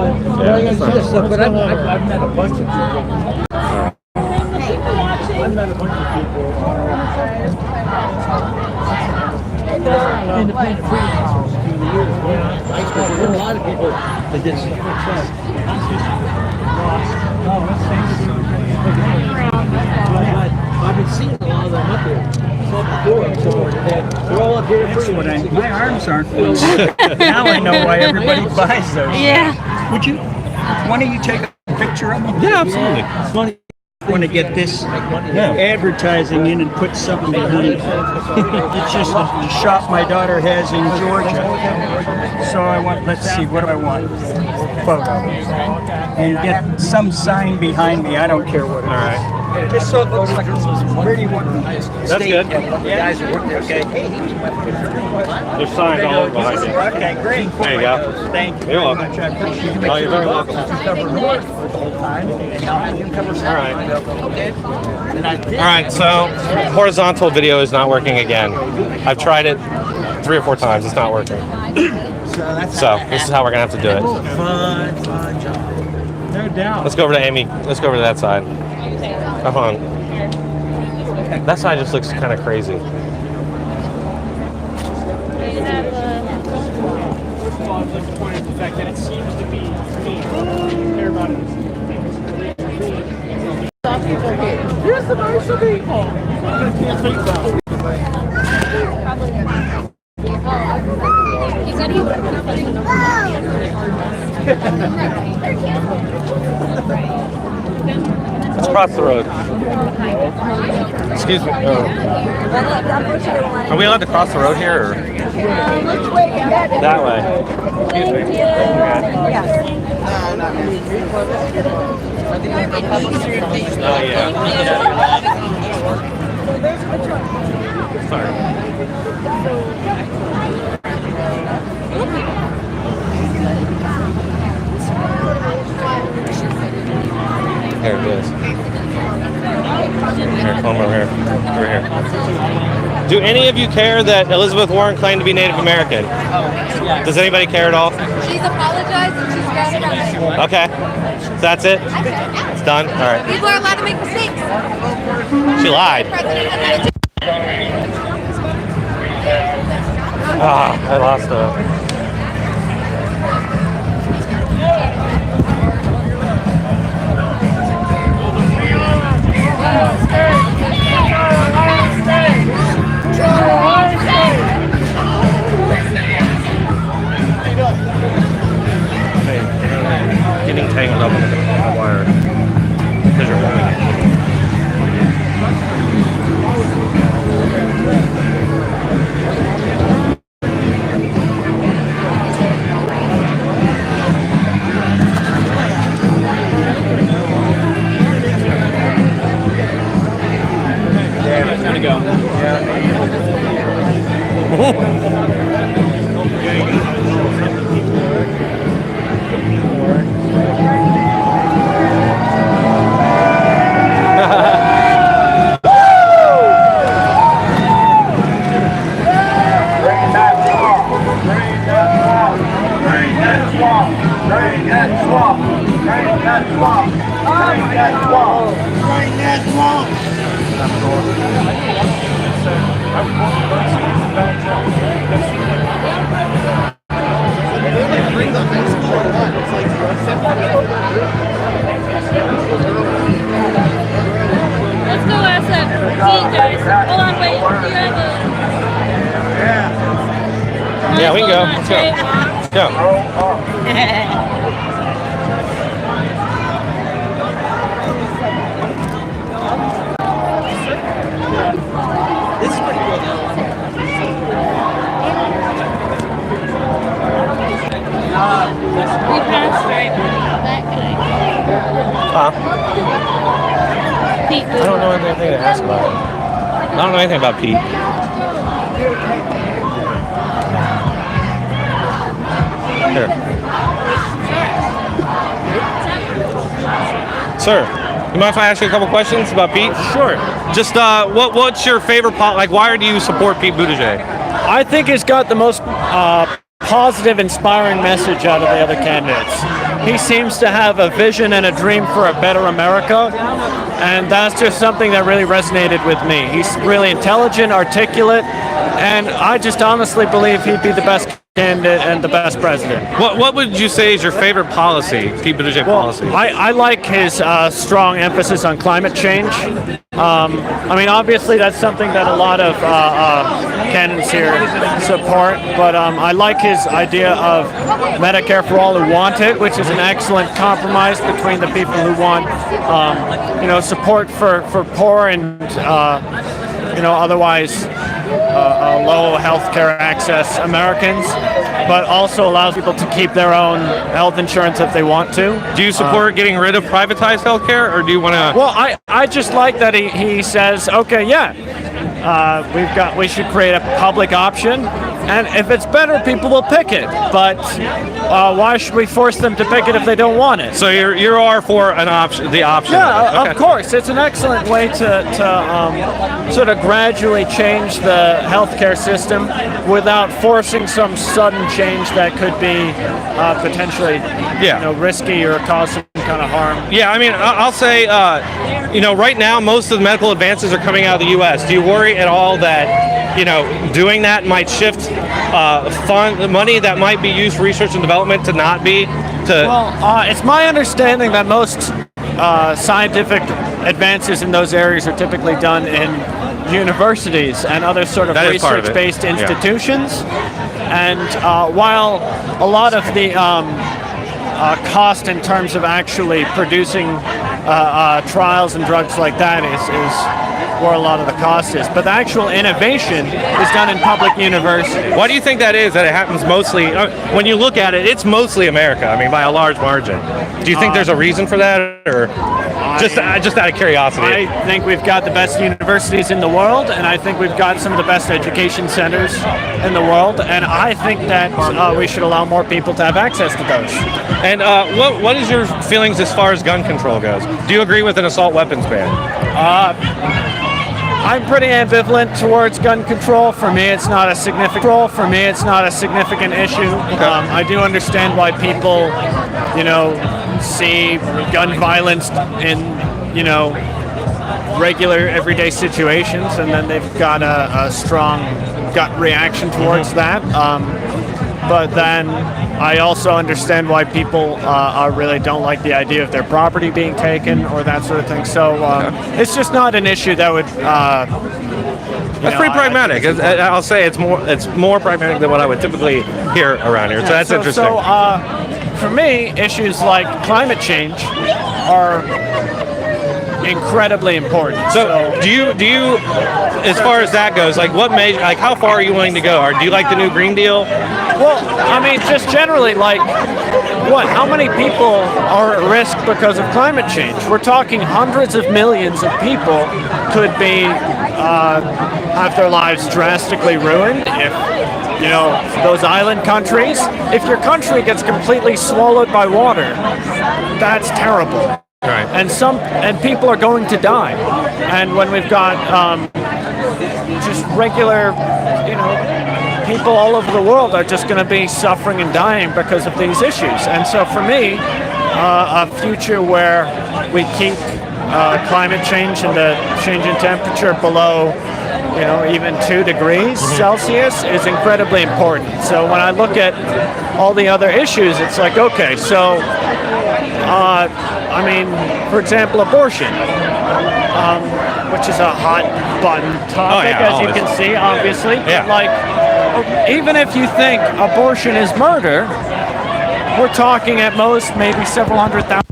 I've met a bunch of people. I've met a bunch of people. Independent freedom house through the years. There's a lot of people that did stuff. I've been seeing a lot of them up there. They're all up here. My arms aren't full. Now I know why everybody buys those. Yeah. Would you? Why don't you take a picture of them? Yeah, absolutely. It's funny. I want to get this advertising in and put something behind it. It's just a shop my daughter has in Georgia. So I want, let's see, what do I want? Photo. And get some sign behind me. I don't care what it is. All right. Just so it looks like it's pretty one. That's good. Yeah. Okay. There's signs all over behind you. Okay, great. There you go. Thank you. You're welcome. I appreciate it. Oh, you're very welcome. All right. All right, so horizontal video is not working again. I've tried it 3 or 4 times. It's not working. So this is how we're gonna have to do it. Fun job. No doubt. Let's go over to Amy. Let's go over to that side. Come on. That side just looks kind of crazy. First of all, I'd like to point out the fact that it seems to be me. Care about it. Here's the nice people. He said he would Let's cross the road. Excuse me. Are we allowed to cross the road here? Or? That way. Excuse me. Oh, yeah. Sorry. Here it is. Here, come over here. Over here. Do any of you care that Elizabeth Warren claimed to be Native American? Does anybody care at all? She's apologized and she's got it on. Okay. So that's it? It's done? All right. People are allowed to make mistakes. She lied. Ah, I lost her. Getting tangled up in the wire because you're moving it. It's gonna go. Let's go ask that Pete guys. Hold on, wait. Do you have a... Yeah, we can go. Let's go. Let's go. This is pretty good. We passed right that guy. Huh? Pete. I don't know anything to ask about. I don't know anything about Pete. Here. Sir, you mind if I ask you a couple questions about Pete? Sure. Just what's your favorite why do you support Pete Buttigieg? I think he's got the most positive, inspiring message out of the other candidates. He seems to have a vision and a dream for a better America, and that's just something that really resonated with me. He's really intelligent, articulate, and I just honestly believe he'd be the best candidate and the best president. What would you say is your favorite policy, Pete Buttigieg policy? I like his strong emphasis on climate change. I mean, obviously that's something that a lot of candidates here support, but I like his idea of Medicare for all who want it, which is an excellent compromise between the people who want, support for poor and, otherwise low healthcare access Americans, but also allows people to keep their own health insurance if they want to. Do you support getting rid of privatized healthcare, or do you want to? Well, I just like that he says, okay, yeah, we should create a public option, and if it's better, people will pick it. But why should we force them to pick it if they don't want it? So you are for an option, the option? Yeah, okay. Of course. It's an excellent way to sort of gradually change the healthcare system without forcing some sudden change that could be potentially risky or cause some kind of harm. Yeah, I mean, I'll say, right now most of the medical advances are coming out of the U.S. Do you worry at all that, doing that might shift money that might be used for research and development to not be to? Well, it's my understanding that most scientific advances in those areas are typically done in universities and other sort of research-based institutions. And while a lot of the cost in terms of actually producing trials and drugs like that is where a lot of the cost is, but the actual innovation is done in public universities. Why do you think that is? That it happens mostly, when you look at it, it's mostly America. I mean, by a large margin. Do you think there's a reason for that, or just out of curiosity? I think we've got the best universities in the world, and I think we've got some of the best education centers in the world, and I think that we should allow more people to have access to those. And what is your feelings as far as gun control goes? Do you agree with an assault weapons ban? I'm pretty ambivalent towards gun control. For me, it's not a significant issue. Okay. I do understand why people, see gun violence in, regular everyday situations, and then they've got a strong gut reaction towards that. But then I also understand why people really don't like the idea of their property being taken or that sort of thing. So it's just not an issue that would. That's pretty pragmatic. I'll say it's more pragmatic than what I would typically hear around here. So that's interesting. So for me, issues like climate change are incredibly important. So do you, as far as that goes, how far are you willing to go? Or do you like the new Green Deal? Well, I mean, just generally, how many people are at risk because of climate change? We're talking hundreds of millions of people could be have their lives drastically ruined if those island countries. If your country gets completely swallowed by water, that's terrible. Right. And people are going to die. And when we've got just regular, people all over the world are just going to be suffering and dying because of these issues. And so for me, a future where we keep climate change and the change in temperature below, even 2 degrees Celsius is incredibly important. So when I look at all the other issues, it's like, okay, so for example, abortion, which is a hot button topic, as you can see, obviously. Yeah. Even if you think abortion is murder, we're talking at most maybe several 100,000.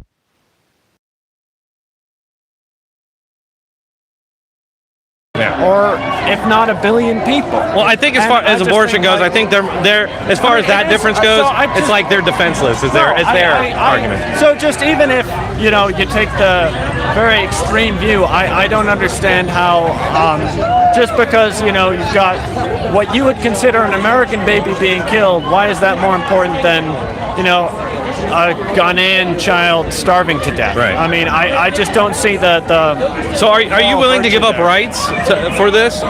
Yeah. Or if not 1 billion people. Well, I think as far as abortion goes, I think they're as far as that difference goes, it's like they're defenseless. Is their argument? So just even if you take the very extreme view, I don't understand how just because you've got what you would consider an American baby being killed, why is that more important than a Ghanaian child starving to death? Right. I mean, I just don't see the So are you willing to give up rights for this?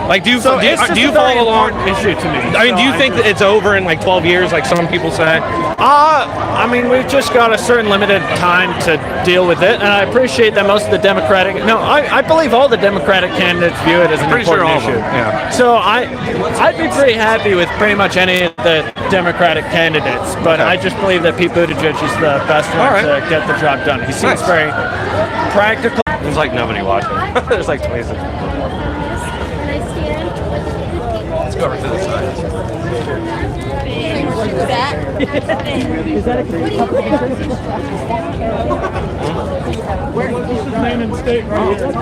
Like, do you So it's just do you a very follow along? important issue to me. I mean, do you think that it's over in like 12 years, like some people say? I mean, we've just got a certain limited time to deal with it, and I appreciate that most of the Democratic. No, I believe all the Democratic candidates view it as an Pretty sure important all of issue. them, yeah. So I'd be pretty happy with pretty much any of the Democratic candidates, but Okay. I just believe that Pete Buttigieg is the best one All right. to get the job done. He seems Nice. very practical. There's like nobody watching. There's like 26. Let's go over to the side. Name and state right here.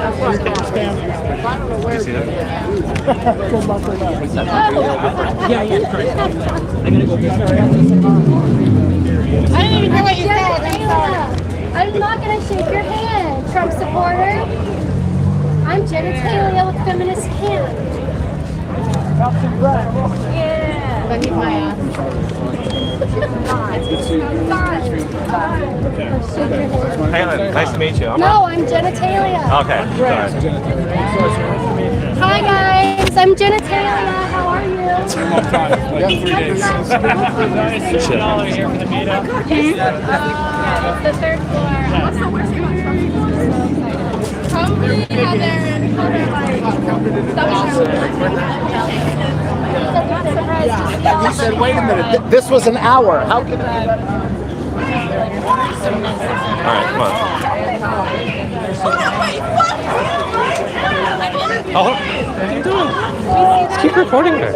Do you see that? I didn't even hear what you said. I'm not gonna shake your hand, Trump supporter. I'm genitalia with feminist hand. Yeah. But he's my ass. Caitlin, nice to meet you. No, I'm genitalia. Okay. Hi guys, I'm genitalia. How are you? $3 here for the meetup. It's the third floor. What's the worst thing about Trump? Probably how they're You said, wait a minute, this was an hour. How can that? All right, come on. Oh, what are you doing? Let's keep recording her.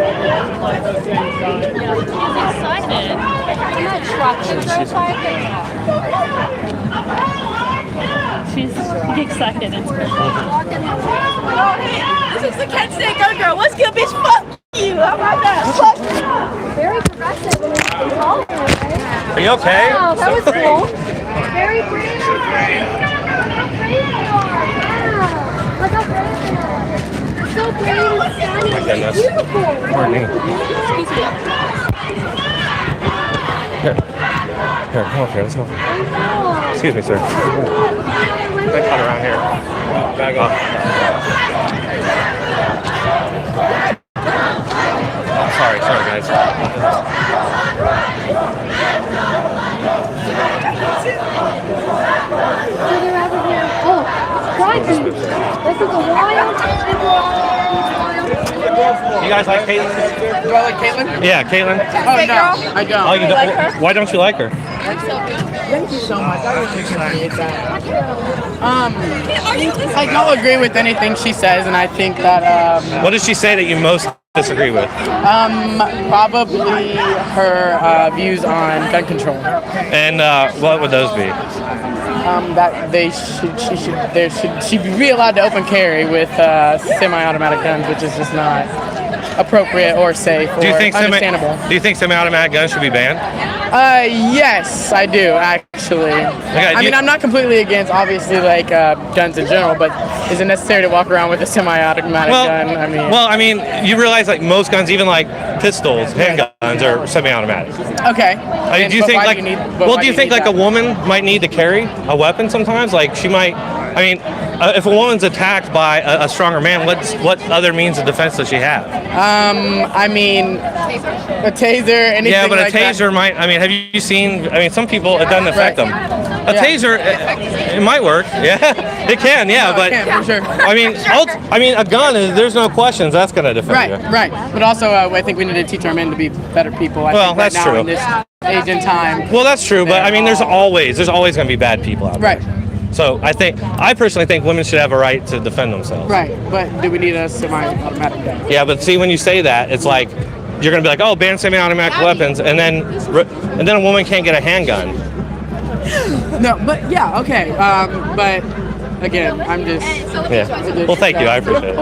I'm not truck. She's excited. It's This is the Kent State Go Girl. What's good, bitch? Fuck you. How about that? Fuck you. Very progressive and intolerant, right? Are you okay? Wow, that was cool. Very brave. Look how brave they are. Yeah. Look how brave they are. They're so brave and stunning. my goodness. It's beautiful. Morning. Excuse me. Here, come up here. Let's go. Oh. Excuse me, sir. They cut around here. Back off. Sorry, guys. So they're over here. Oh, crikey. This is a wild. You guys like Caitlin? Do I like Caitlin? Yeah, Caitlin. Oh, no, I don't. Oh, you don't? Why don't you like her? Thank you so much. I really appreciate that. I don't agree with anything she says, and I think that What did she say that you most disagree with? probably her views on gun control. And what would those be? That she should be allowed to open carry with semi-automatic guns, which is just not appropriate or safe or understandable. Do you think semi-automatic guns should be banned? Yes, I do actually. I mean, I'm not completely against, obviously, like guns in general, but is it necessary to walk around with a semi-automatic gun? I mean, you realize like most guns, even like pistols, handguns, are semi-automatic. Okay. I mean, do you think like, do you think like a woman might need to carry a weapon sometimes? Like she might. I mean, if a woman's attacked by a stronger man, what other means of defense does she have? I mean, a taser, anything. Yeah, but like a taser might. I mean, have you seen? I mean, some people it doesn't affect them. A taser, it might work. Yeah, it can. Yeah, but it can, for sure. I mean, a gun is. There's no questions. That's gonna defend you. Right. But also, I think we need to teach our men to be better people. I think that's right now true. In this age and time. Well, that's true, but I mean, there's always gonna be bad people out there. Right. So I personally think women should have a right to defend themselves. Right, but do we need a semi-automatic gun? Yeah, but see, when you say that, it's like you're gonna be like, oh, ban semi-automatic weapons, and then a woman can't get a handgun. No, but yeah, okay. But again, I'm just. Yeah. Well, thank you. I appreciate it.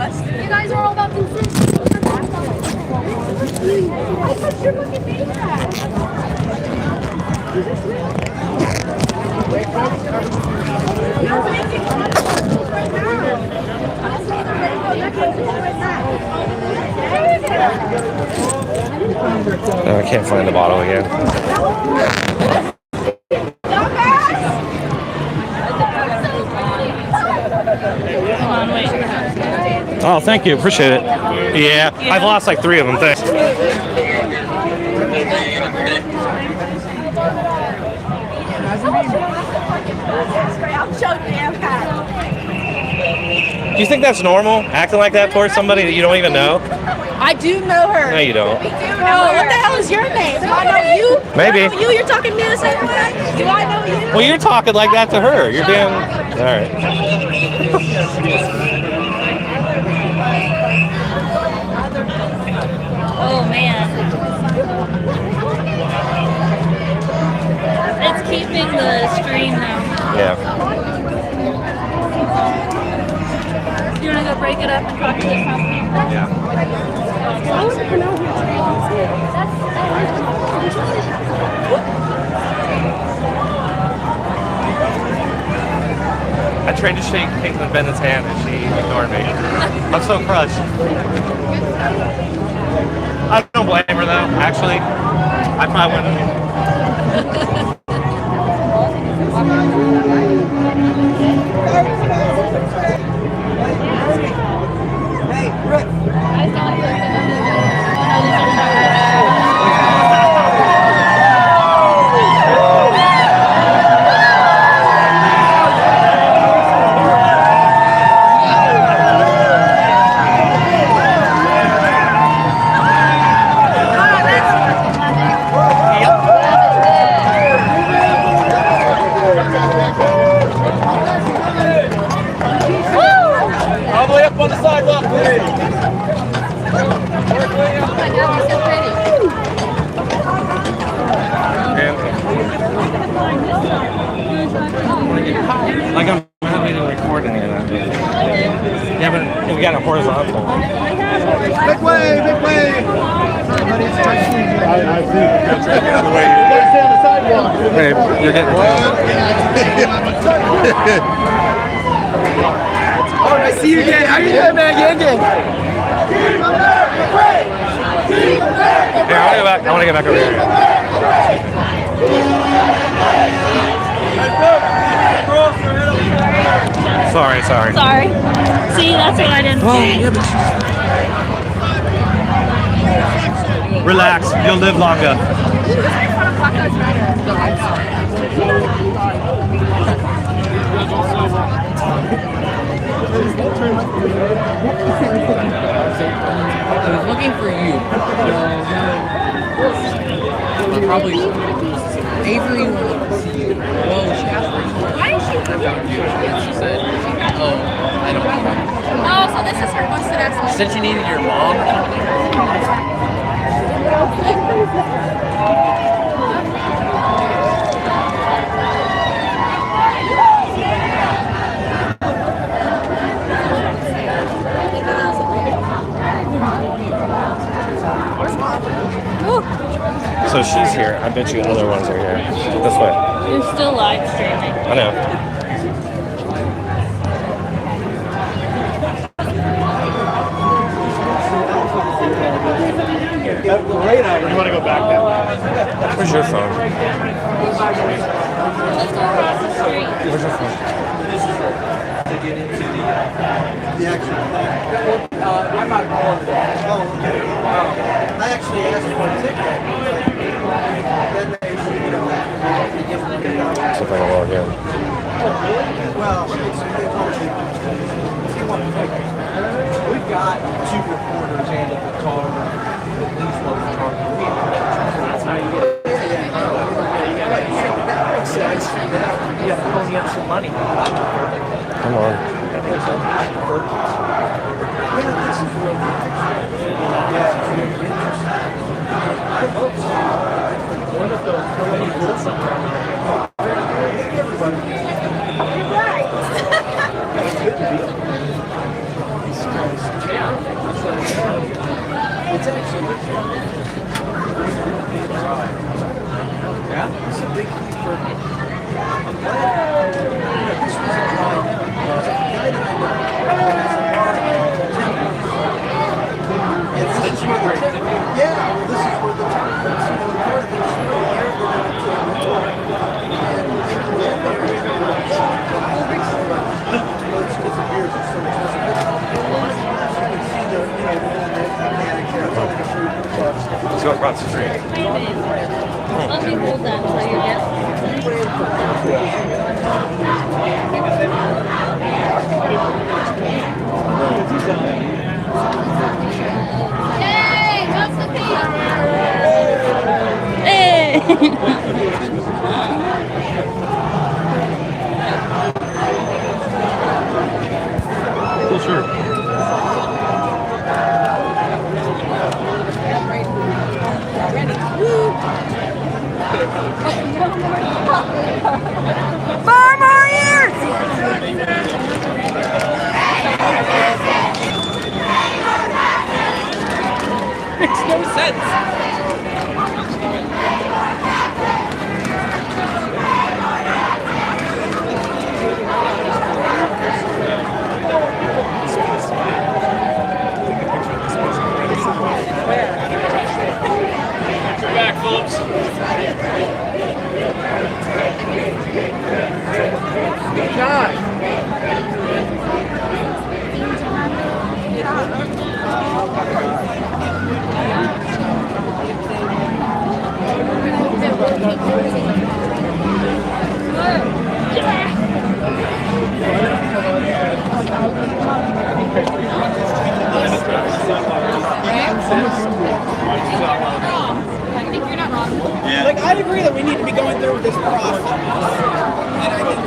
You guys are all about consistency. I thought you were looking at that. Can't find the bottle again. Hold on, wait. Oh, thank you. Appreciate it. Yeah, I've lost like 3 of them. Thanks. Do you think that's normal? Acting like that towards somebody that you don't even know? I do know her. No, you don't. Oh, what the hell is your name? Do I know you? Maybe. Do I know you? You're talking to me the same way? Do I know you? Well, you're talking like that to her. You're being... All right. Oh man. It's keeping the stream now. Yeah. You wanna go break it up and talk to the company? Yeah. I tried to shake Caitlin Bennett's hand and she ignored me. I'm so crushed. I don't blame her though, actually. I probably wouldn't. All the way up on the sidewalk, please. Like I'm not really recording any of that. Yeah, but we got a horizontal. Big way, big way. I see. Get out of the way. Stay on the sidewalk. Hey, you're getting Oh, I see you again. How you doing, man? Again. Here, I want to get back over here. Sorry. Sorry. See, that's what I didn't see. Relax, you'll live longer. I was looking for you. Probably Avery wanted to see you. Well, she asked for you. Why is she? I found you. And she said, oh, I don't know. Oh, so this is her coincidence. She said she needed your mom or something. So she's here. I bet you other ones are here. This way. You're still live streaming. I know. You want to go back now? Where's your phone? Let's go across the street. Where's your phone? I'm not calling that. I actually asked for a ticket. See if I can log in. Well, we've got 2 reporters and a photographer. At least one photographer. That's how you get it. That makes sense. You got to pony up some money. Come on. Yeah, well, this is where the Vermont Street. Let me hold that until you Yay! That's the Cool shirt. Makes no sense. Back, Phillips. Like, I'd agree that we need to be going through this process. And I think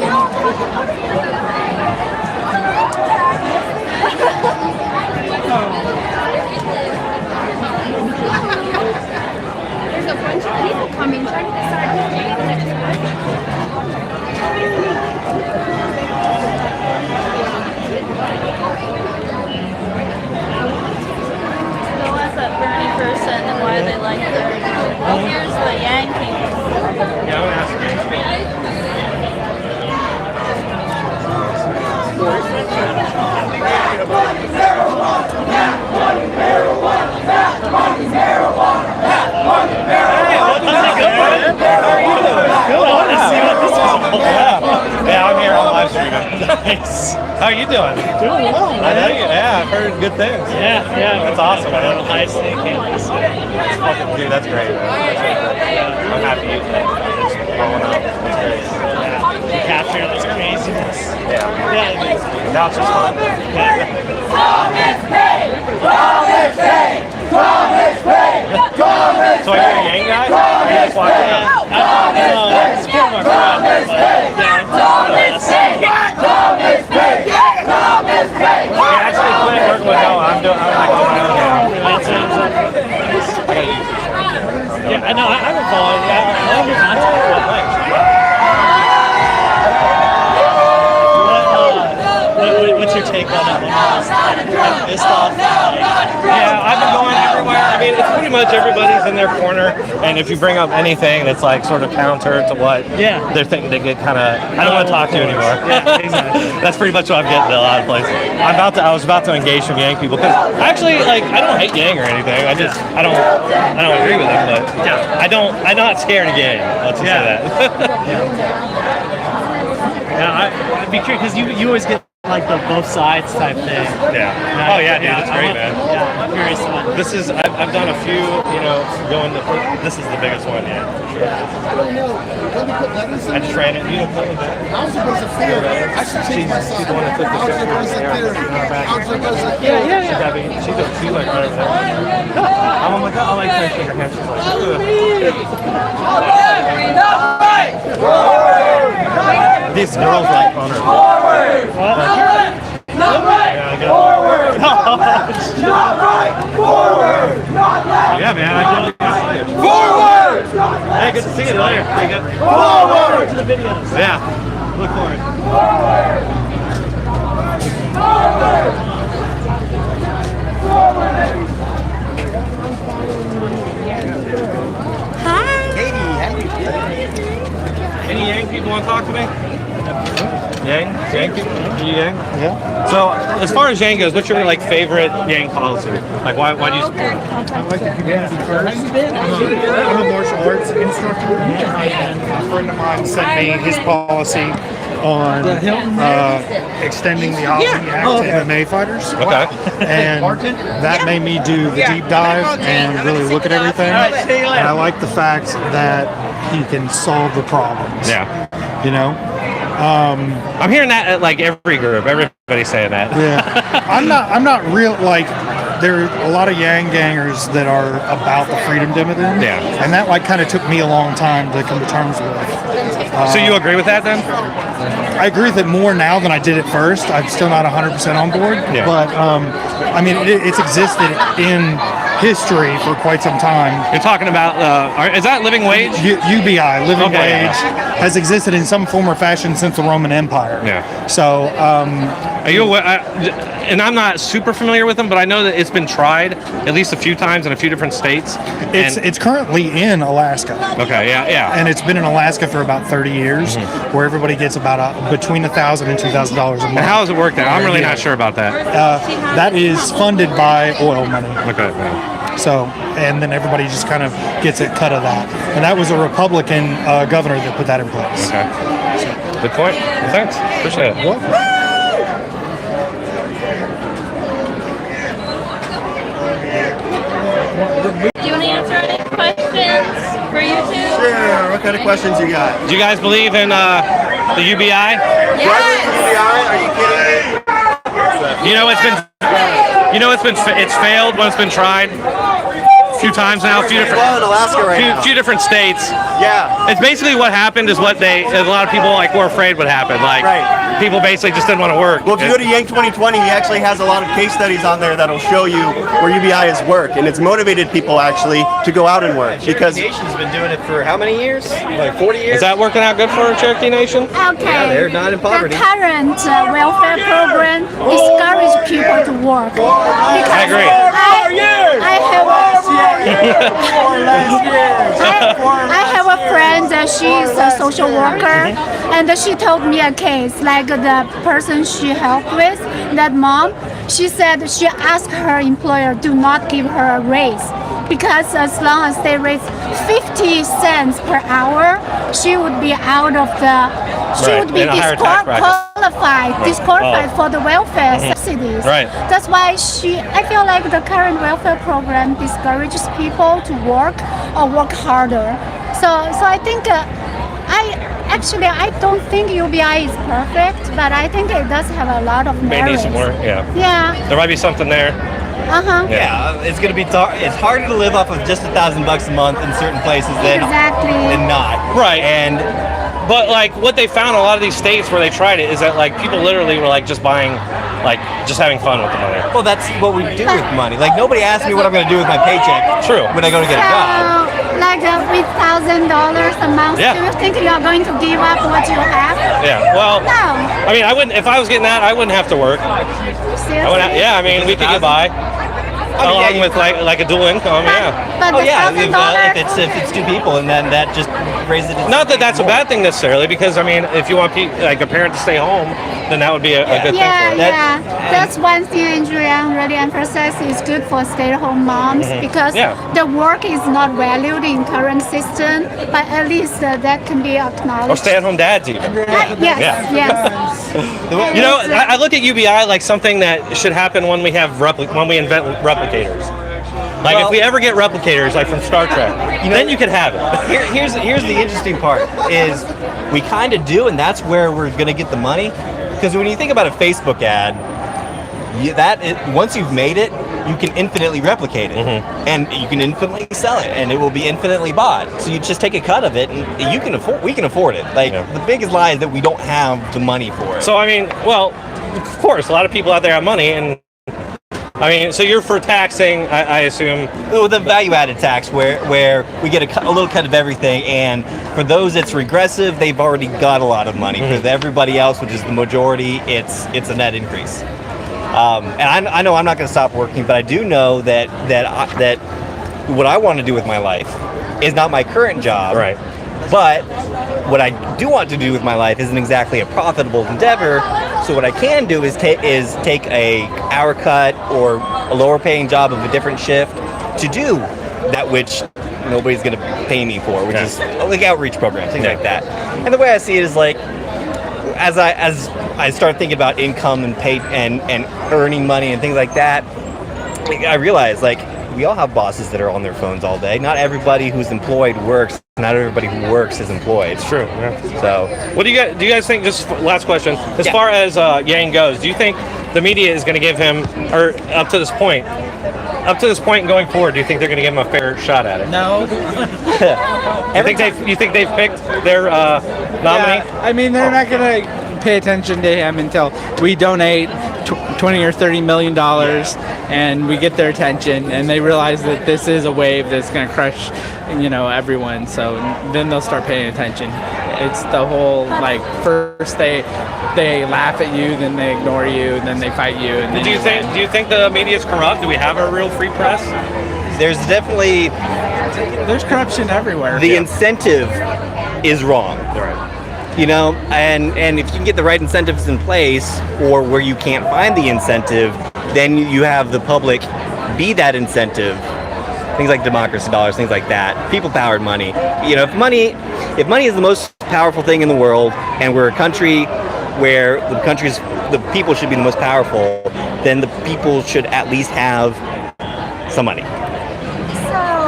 There's a bunch of people coming. Try to decide who's going to the next So what's that Bernie person and why they like their... Oh, here's the Yankees. Yeah, I'm asking. Yeah, I'm here on live streaming. Nice. How are you doing? Doing well, I know you. Yeah, I've heard good things. Yeah. That's awesome, man. High state campus. Dude, that's great, man. I'm happy you just rolling out. That's great. Capture this craziness. Yeah. Yeah. Now it's just fun. So are you a Yang guy? Or are you just watching it? It's kind of my friend, but I actually quit working with Noah. I'm like on my own now. yeah, I know. I've been following. I love your content. What's your take on it? This stuff. Yeah, I've been going everywhere. I mean, it's pretty much everybody's in their corner, and if you bring up anything that's like sort of counter to what they're thinking, they get kind of, I don't want to talk to you anymore. Yeah, exactly. That's pretty much what I'm getting at a lot of places. I was about to engage some Yang people because actually, like, I don't hate Yang or anything. I don't agree with them, but I'm not scared of Yang. Let's just say that. I'd be curious because you always get like the both sides type thing. Yeah. Oh yeah, dude, it's great, man. Yeah, I'm curious about. This is I've done a few, this is the biggest one, yeah. I just ran it. You know, I was supposed to fear. I should change my side. she's the one that took the picture. I was like, She's like right over there. I'm like, I like her. Shake her hand. She's like, these girls like on her. forward, not right, forward, not left. Yeah, man, I feel like Forward, hey, good to see you later. Hey, good. forward, To the videos. Yeah, look forward. Any Yang people want to talk to me? Yang people? Are you Yang? Yeah. So, as far as Yang goes, what's your favorite Yang policy? Like, why do you support it? I like the community first. I'm a martial arts instructor, and a friend of mine sent me his policy. on extending the Hobbs Act to MMA fighters. Okay. And that made me do the deep dive and really look at everything. And I like the fact that he can solve the problems. Yeah. You know? I'm hearing that at like every group. Everybody's saying that. Yeah. I'm not real, like, there are a lot of Yang gangers that are about the freedom dividend. Yeah. And that like kind of took me a long time to come to terms with. So you agree with that then? I agree with it more now than I did at first. I'm still not 100% on board. Yeah. But, I mean, it's existed in history for quite some time. You're talking about, is that living wage? UBI, living wage, has existed in some form or fashion since the Roman Empire. Yeah. So, are you aware, and I'm not super familiar with them, but I know that it's been tried at least a few times in a few different states. It's currently in Alaska. Okay, yeah. And it's been in Alaska for about 30 years, where everybody gets about between $1,000 and $2,000 a month. And how does it work there? I'm really not sure about that. That is funded by oil money. Okay. Yeah. So, and then everybody just kind of gets a cut of that. And that was a Republican governor that put that in place. Okay. Good point. Well, thanks. Appreciate it. Do you want to answer any questions for you two? Sure. What kind of questions you got? Do you guys believe in the UBI? Yes. Are you kidding me? It's failed when it's been tried a few times now, a few different in Alaska right now. few different states. Yeah. It's basically what happened is what a lot of people like were afraid would happen. Like people basically just didn't want to work. Well, if you go to Yang 2020, he actually has a lot of case studies on there that'll show you where UBI has worked, and it's motivated people actually to go out and work because Nation's been doing it for how many years? Like 40 years? Is that working out good for Cherokee Nation? Okay. Yeah, they're not in poverty. The current welfare program discourages people to work. I agree. I have a friend, she's a social worker, and she told me a case, like the person she helped with, that mom, she said she asked her employer do not give her a raise, because as long as they raise 50 cents per hour, she would be out of she would be disqualified for the welfare subsidies. Right. That's why I feel like the current welfare program discourages people to work or work harder. So I think I don't think UBI is perfect, but I think it does have a lot of May merits. need some work. Yeah. Yeah. There might be something there. Yeah, it's gonna be it's harder to live off of just $1,000 a month in certain places than not. Right. But like what they found in a lot of these states where they tried it is that like people literally were like just buying, like just having fun with the money. Well, that's what we do with money. Like nobody asks me what I'm gonna do with my paycheck. True. When I go to get a job. Like with $1,000 a month, do you think you're going to give up what you have? Yeah. Well. No. I mean, I wouldn't. If I was getting that, I wouldn't have to work. Seriously? I mean, we could get by. Along with like a dual income, But if it's two people, and then that just raises it. Not that that's a bad thing necessarily, because I mean, if you want like a parent to stay home, then that would be a good thing for them. That's one thing Andrea really emphasizes is good for stay-at-home moms because the work is not valued in current system, but at least that can be acknowledged. Or stay-at-home dads even. Yes. You know, I look at UBI like something that should happen when we invent replicators. Like if we ever get replicators, like from Star Trek, then you could have it. Here's the interesting part is we kind of do, and that's where we're gonna get the money. Because when you think about a Facebook ad, once you've made it, you can infinitely replicate it, and you can infinitely sell it, and it will be infinitely bought. So you just take a cut of it, and we can afford it. Like the biggest lie is that we don't have the money for it. So I mean, well, of course, a lot of people out there have money, and I mean, so you're for taxing, I assume. The value-added tax, where we get a little cut of everything, and for those it's regressive, they've already got a lot of money. For everybody else, which is the majority, it's a net increase. And I know I'm not going to stop working, but I do know that what I want to do with my life is not my current job. Right. But what I do want to do with my life isn't exactly a profitable endeavor. So what I can do is take a hour cut or a lower paying job of a different shift to do that which nobody's going to pay me for, which is like outreach programs, things like that. And the way I see it is like, as I start thinking about income and pay and earning money and things like that, I realize like we all have bosses that are on their phones all day. Not everybody who's employed works. Not everybody who works is employed. It's true. Yeah. So, what do you guys think? Just last question. As far as Yang goes, do you think the media is going to give him, or up to this point and going forward, do you think they're going to give him a fair shot at it? No. You think they've picked their nominee? Yeah, I mean, they're not going to pay attention to him until we donate $20 or $30 million and we get their attention, and they realize that this is a wave that's going to crush, everyone. So then they'll start paying attention. It's the whole like first they laugh at you, then they ignore you, and then they fight you. And then do you think the media is corrupt? Do we have a real free press? There's definitely corruption everywhere. The incentive is wrong. Right. And if you can get the right incentives in place, or where you can't find the incentive, then you have the public be that incentive. Things like democracy dollars, things like that. People-powered money. If money is the most powerful thing in the world, and we're a country where the people should be the most powerful, then the people should at least have some money.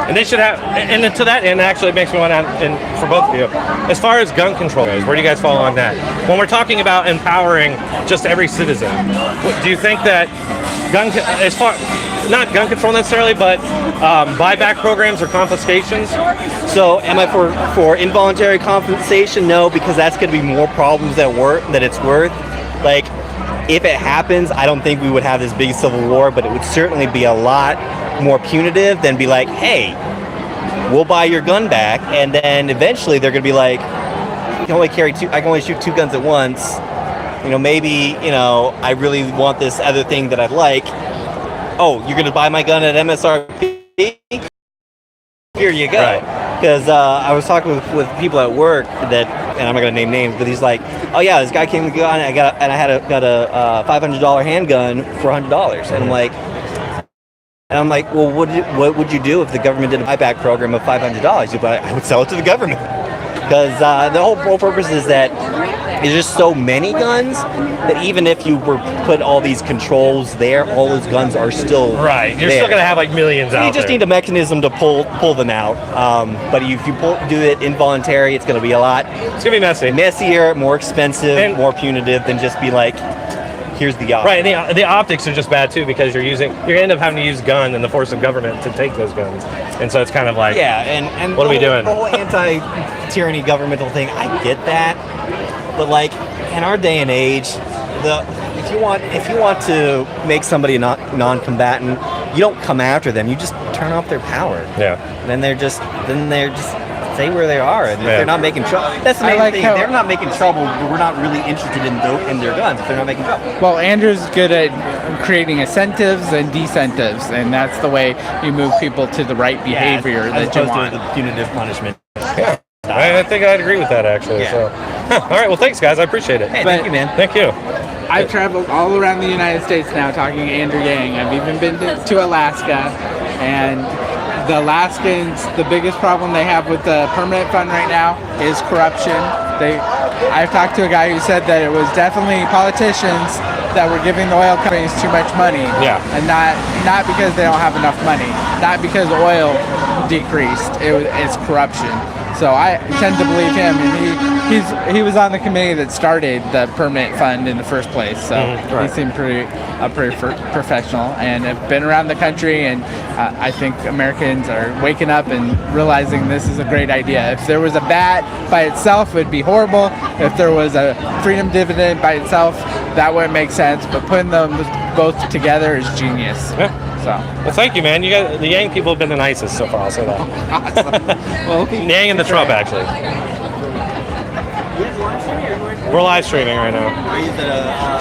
And they should have, and to that end, actually, it makes me want to, and for both of you, as far as gun control goes, where do you guys fall on that? When we're talking about empowering just every citizen, do you think that not gun control necessarily, but buyback programs or confiscations? So, am I for involuntary compensation? No, because that's going to be more problems that it's worth. Like, if it happens, I don't think we would have this big civil war, but it would certainly be a lot more punitive than be like, hey, we'll buy your gun back, and then eventually they're going to be like, I can only shoot 2 guns at once. Maybe I really want this other thing that I'd like. Oh, you're going to buy my gun at MSRP? Here you go. Because I was talking with people at work that, and I'm not going to name names, but he's like, oh yeah, this guy came to gun, and I got a $500 handgun for $100, and I'm like, well, what would you do if the government did a buyback program of $500? I would sell it to the government, because the whole purpose is that there's just so many guns that even if you were put all these controls there, all those guns are still right. You're still gonna have like millions out there. You just need a mechanism to pull them out. But if you do it involuntary, it's gonna be a lot. It's gonna be messier, more expensive, more punitive than just be like, here's the optics. Right, and the optics are just bad too, because you end up having to use gun and the force of government to take those guns, and so it's kind of like, and what are we doing? The whole anti-tyranny governmental thing, I get that, but like in our day and age, if you want to make somebody a non-combatant, you don't come after them. You just turn off their power. Yeah. And then they're just stay where they are, and if they're not making trouble. That's the main thing. They're not making trouble, but we're not really interested in their guns. If they're not making trouble. Well, Andrew's good at creating incentives and decentives, and that's the way you move people to the right behavior that you want. As opposed to the punitive punishment. Yeah. I think I'd agree with that, actually. Yeah. So, all right. Well, thanks, guys. I appreciate it. Hey, thank you, man. Thank you. I've traveled all around the United States now talking to Andrew Yang. I've even been to Alaska, and the Alaskans, the biggest problem they have with the permanent fund right now is corruption. I've talked to a guy who said that it was definitely politicians that were giving the oil companies too much money. Yeah. And not because they don't have enough money, not because oil decreased. It's corruption. So I tend to believe him, and he was on the committee that started the permanent fund in the first place. So he seemed pretty professional, and have been around the country. And I think Americans are waking up and realizing this is a great idea. If there was a VAT by itself, it would be horrible. If there was a freedom dividend by itself, that wouldn't make sense. But putting them both together is genius. Yeah. So. Well, thank you, man. The Yang people have been the nicest so far. I'll say that. Awesome. Well, Yang and the Trump, actually. We're live streaming right now.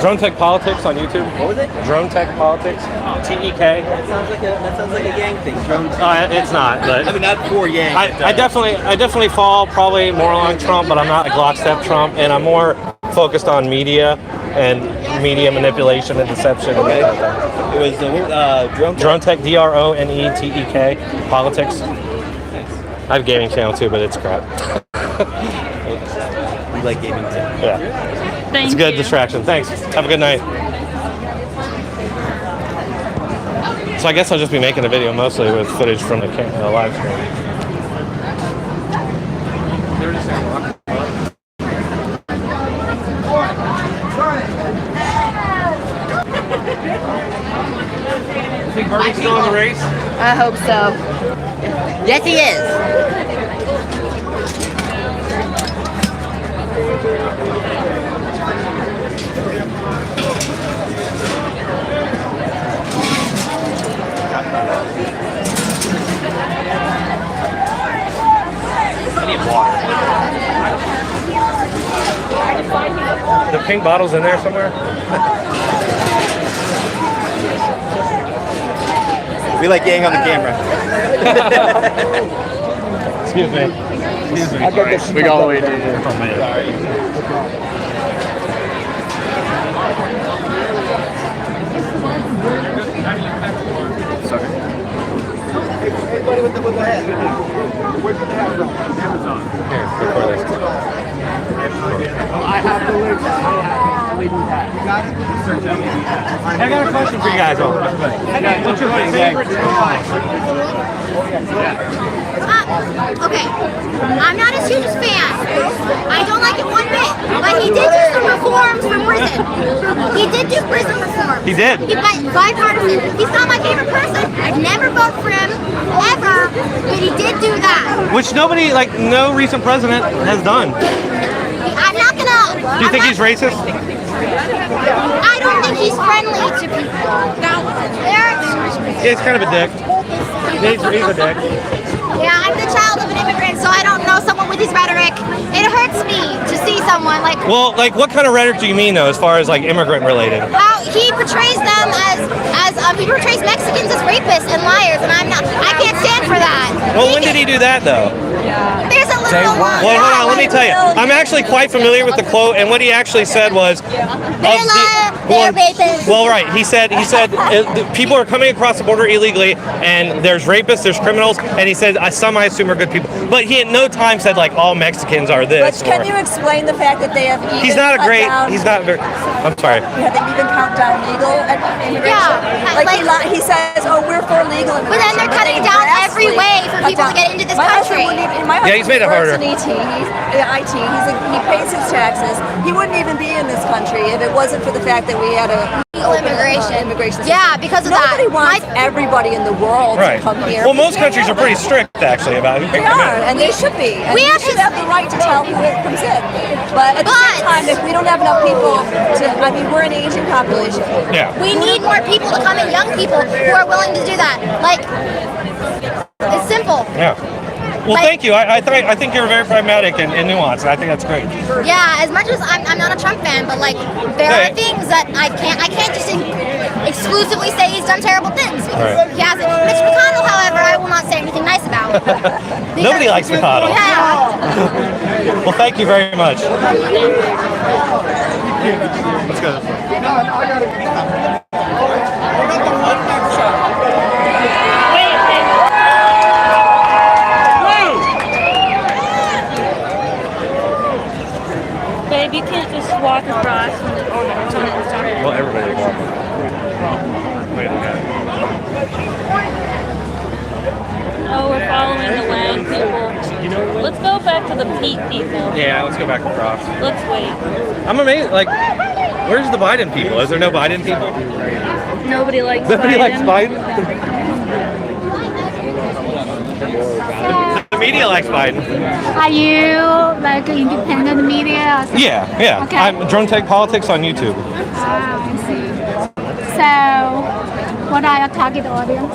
Dronetek Politics on YouTube. What was it? Dronetek Politics. TEK. That sounds like a Yang thing. It's not. But I mean, not for Yang. I definitely fall probably more along Trump, but I'm not like lockstep Trump, and I'm more focused on media and media manipulation and deception. Okay. And like It was Dronetek, Dronetek Politics. I have a gaming channel too, but it's crap. We like gaming too. Yeah. It's a good distraction. Thanks. Have a good night. So I guess I'll just be making a video mostly with footage from the live stream. Think Birdie's still in the race? I hope so. Yes, he is. I need water. The pink bottle's in there somewhere? We like getting on the camera. Excuse me. Excuse me. We got all the way to Sorry. Everybody with the head. Where's the head from? Amazon. Here, before this. I have the link. You got it? I got a question for you guys. What's your favorite? Okay, I'm not his hugest fan. I don't like it one bit, but he did do some reforms for prison. He did do prison reforms. He did. He bipartisan. He's not my favorite person. I'd never vote for him, ever, but he did do that. Which nobody, like, no recent president has done. I'm not gonna... Do you think he's racist? I don't think he's friendly to people. He's kind of a dick. He's a dick. Yeah, I'm the child of an immigrant, so I don't know someone with his rhetoric. It hurts me to see someone like... Well, like, what kind of rhetoric do you mean, though, as far as, like, immigrant related? How he portrays them he portrays Mexicans as rapists and liars, and I can't stand for that. Well, when did he do that, though? There's a little line. Well, hold on, let me tell you. I'm actually quite familiar with the quote, and what he actually said was... They're rapists. Well, right. He said people are coming across the border illegally, and there's rapists, there's criminals, and he said, some I assume are good people. But he at no time said, like, all Mexicans are this. But can you explain the fact that they have even he's not very... I'm sorry. Yeah, they even count down legal immigration. Yeah. Like he says, oh, we're for legal immigration. But then they're cutting down every way for people to get into this country. Yeah, he's made it harder. In IT. He pays his taxes. He wouldn't even be in this country if it wasn't for the fact that we had a legal immigration system. Yeah, because of that. Nobody wants everybody in the world to come here. Well, most countries are pretty strict, actually, about who can come in. And they should be. And we should have the right to tell who comes in. But at the same time, if we don't have enough people we're an aging population. Yeah. We need more people to come in, young people who are willing to do that. Like, it's simple. Yeah. Well, thank you. I think you're very pragmatic and nuanced, and I think that's great. Yeah, as much as I'm not a Trump fan, but like there are things that I can't just exclusively say he's done terrible things. Right. He hasn't. Mitch McConnell, however, I will not say anything nice about. Nobody likes McConnell. Yeah. Well, thank you very much. Let's go. Babe, you can't just walk across when it's on. Well, everybody walks. Wait, Oh, we're following the Lang people. Let's go back to the Pete people. Yeah, let's go back across. Let's wait. I'm amazed. Like, where's the Biden people? Is there no Biden people? Nobody likes Nobody Biden. likes Biden? The media likes Biden. Are you like independent media or something? Yeah. Okay. I'm Dronetek Politics on YouTube. I see. So, what are your target audience?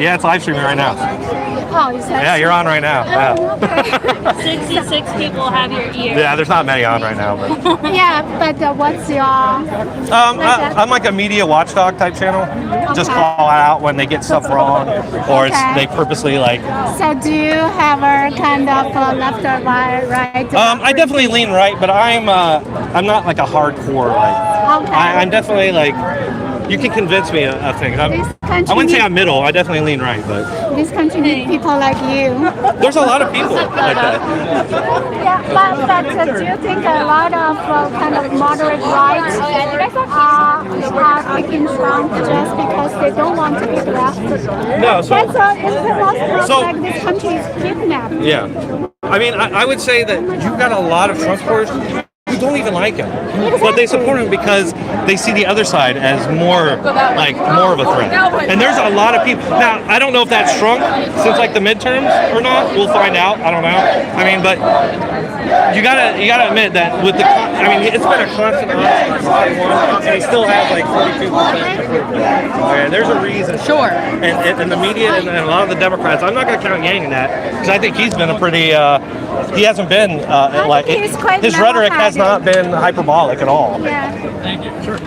Yeah, it's live streaming right now. Oh, is that? Yeah, you're on right now. Yeah. 66 people have your ear. Yeah, there's not many on right now, but Yeah, but what's your? I'm like a media watchdog type channel. Just call out when they get stuff wrong, or they purposely like. So do you have a kind of left or right? I definitely lean right, but I'm not like a hardcore like. Okay. I'm definitely like You can convince me of things. I wouldn't say I'm middle. I definitely lean right, but This country needs people like you. there's a lot of people like that. Yeah, but do you think a lot of kind of moderate right are picking Trump just because they don't want to be left? No, so like this country is kidnapped. yeah. I mean, I would say that you've got a lot of Trump supporters who don't even like him, but they support him because they see the other side as more of a threat. And there's a lot of people. Now, I don't know if that's shrunk since like the midterms or not. We'll find out. I don't know. I mean, but you gotta admit that with the, I mean, it's been a constant and he still has like 42%. Okay, there's a reason. Sure. And the media and a lot of the Democrats, I'm not gonna count Yang in that because I think he's been a pretty. He hasn't been like his rhetoric has not been hyperbolic at all. Yeah. Thank you. Sure.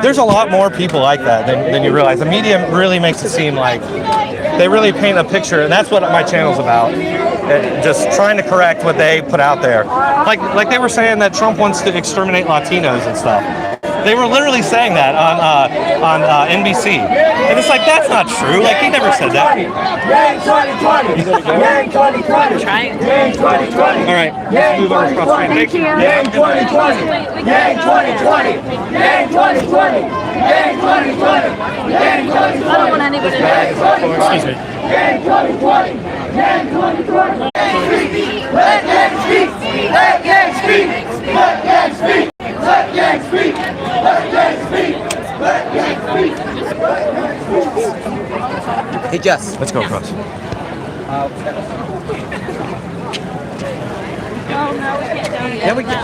There's a lot more people like that than you realize. The media really makes it seem like they really paint a picture, and that's what my channel's about. Just trying to correct what they put out there. Like they were saying that Trump wants to exterminate Latinos and stuff. They were literally saying that on NBC, and it's like that's not true. Like he never said that. Yang 2020. Yang 2020. Yang 2020. All right, let's move over across the street. Thank you. Yang 2020. Yang 2020. Yang 2020. Yang 2020. Yang 2020. I don't want anybody to. Excuse me. Yang 2020. Yang 2020. Let Yang speak. Let Yang speak. Let Yang speak. Let Yang speak. Let Yang speak. Let Yang speak. Hey Jess, let's go across. Oh no, we can't do it. Yeah, we can.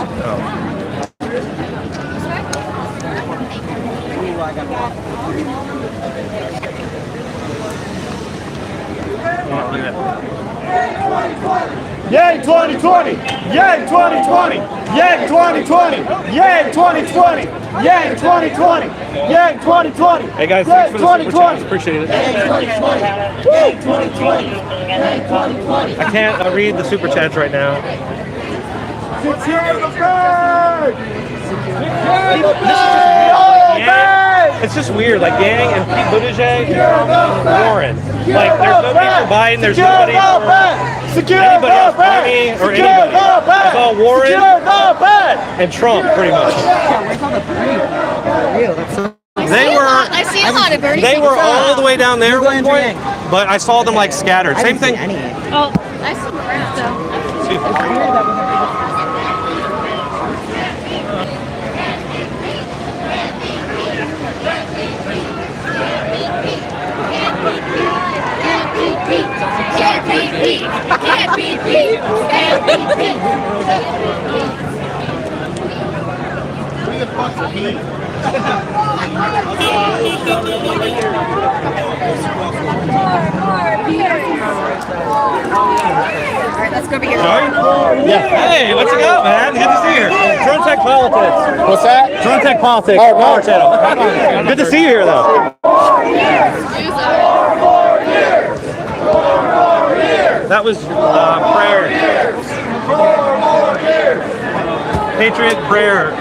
Yang 2020! Yang 2020! Yang 2020! Yang 2020! Yang 2020! Yang 2020! Hey guys, Yang thanks for the super 2020! chats. Appreciate it. Yang 2020! Yang 2020! I can't read the super chats right now. Secure the bag! It's just weird, like Yang and Pete Buttigieg and Warren. Like, there's nobody for Biden, there's nobody for anybody else, Bernie or anybody. It's all Warren and Trump, pretty much. They were all the way down there at one point, but I saw them like scattered. Same thing. Oh, I see them around. Alright, let's go be here. Yeah. Hey, what's it go, man? Good to see you. Dronetek Politics. What's that? Dronetek Politics. Oh, Power Channel. Good to see you here, though. That was prayer. Patriot prayer.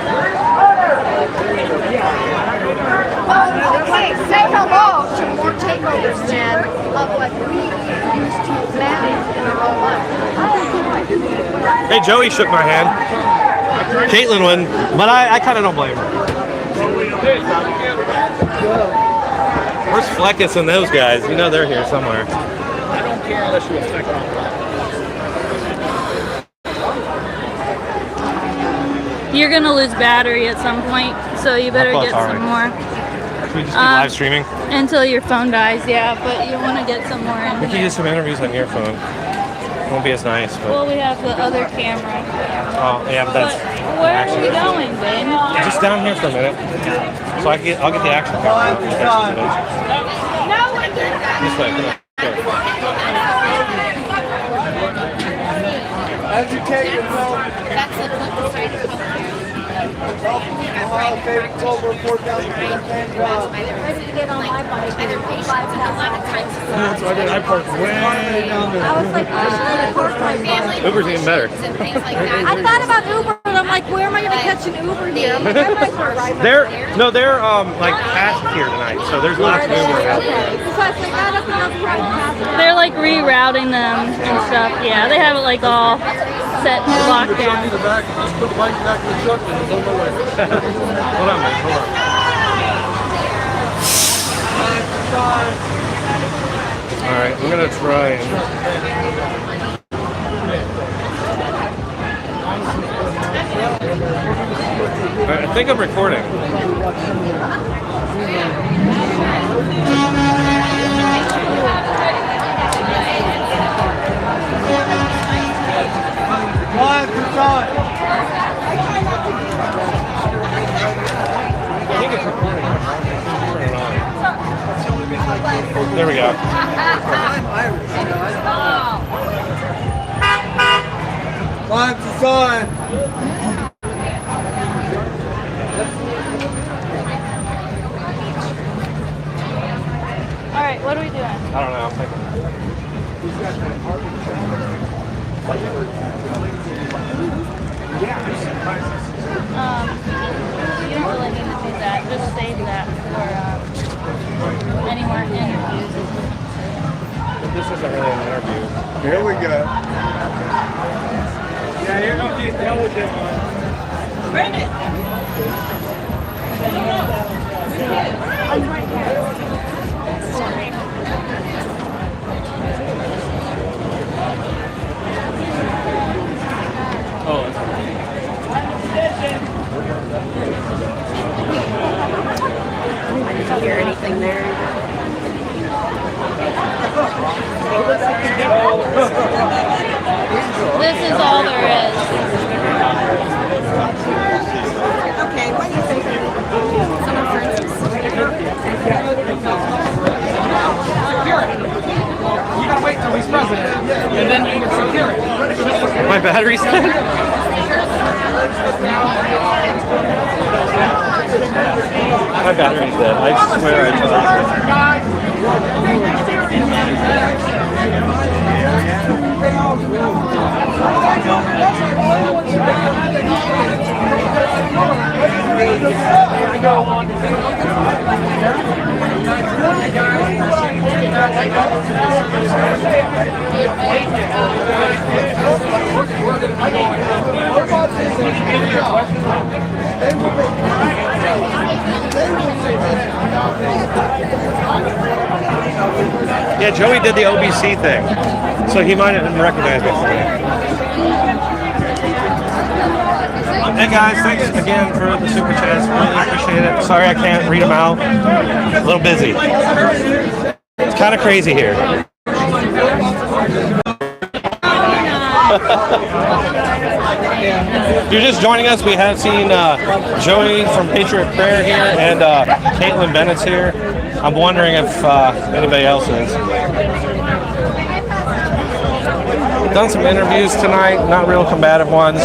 Okay, say hello to more takeovers, Jen, of what we used to manage in our own life. Hey, Joey shook my hand. Caitlin wouldn't, but I kind of don't blame her. Where's Fleckus and those guys? You know they're here somewhere. I don't care unless you affect them. You're gonna lose battery at some point, so you better get some more. Should we just keep live streaming? Until your phone dies, yeah, but you want to get some more in We can here. do some interviews on your phone. Won't be as nice, but. Well, we have the other camera. Oh, yeah, but that's. Where are we going, Ben? Just down here for a minute. So I'll get the action camera. This way. Educate yourself. Ohio favorite Clover report down the Ready to get on my bike. Either patient That's what I did. I parked way down there. I was like, I should have parked my bike. Uber's even better. I thought about Uber, but I'm like, where am I gonna catch an Uber here? I'm like, I might as well ride my They're like past here tonight, so there's lots of Uber out there. They're like rerouting them and stuff. Yeah, they have it like all set locked down. Hold on, man. Hold on. All right, I'm gonna try and. All right, I think I'm recording. Live for time. I think it's recording. There we go. Live for time. All right, what are we doing? I don't know. I'm thinking. You don't really need to do that. Just save that for any more interviews. This isn't really an interview. Here we go. Yeah, you're gonna get done with this one. I didn't hear anything there. This is all there is. Okay, what do you think? Someone for instance. You gotta wait till he's president, and then you can secure it. My battery's dead. My battery's dead. I swear I Yeah, Joey did the OBC thing, so he might have recognized me from it. Hey guys, thanks again for the super chats. Really appreciate it. Sorry I can't read them out. A little busy. It's kind of crazy here. If you're just joining us, we have seen Joey from Patriot Prayer here and Caitlin Bennett's here. I'm wondering if anybody else is. We've done some interviews tonight, not real combative ones.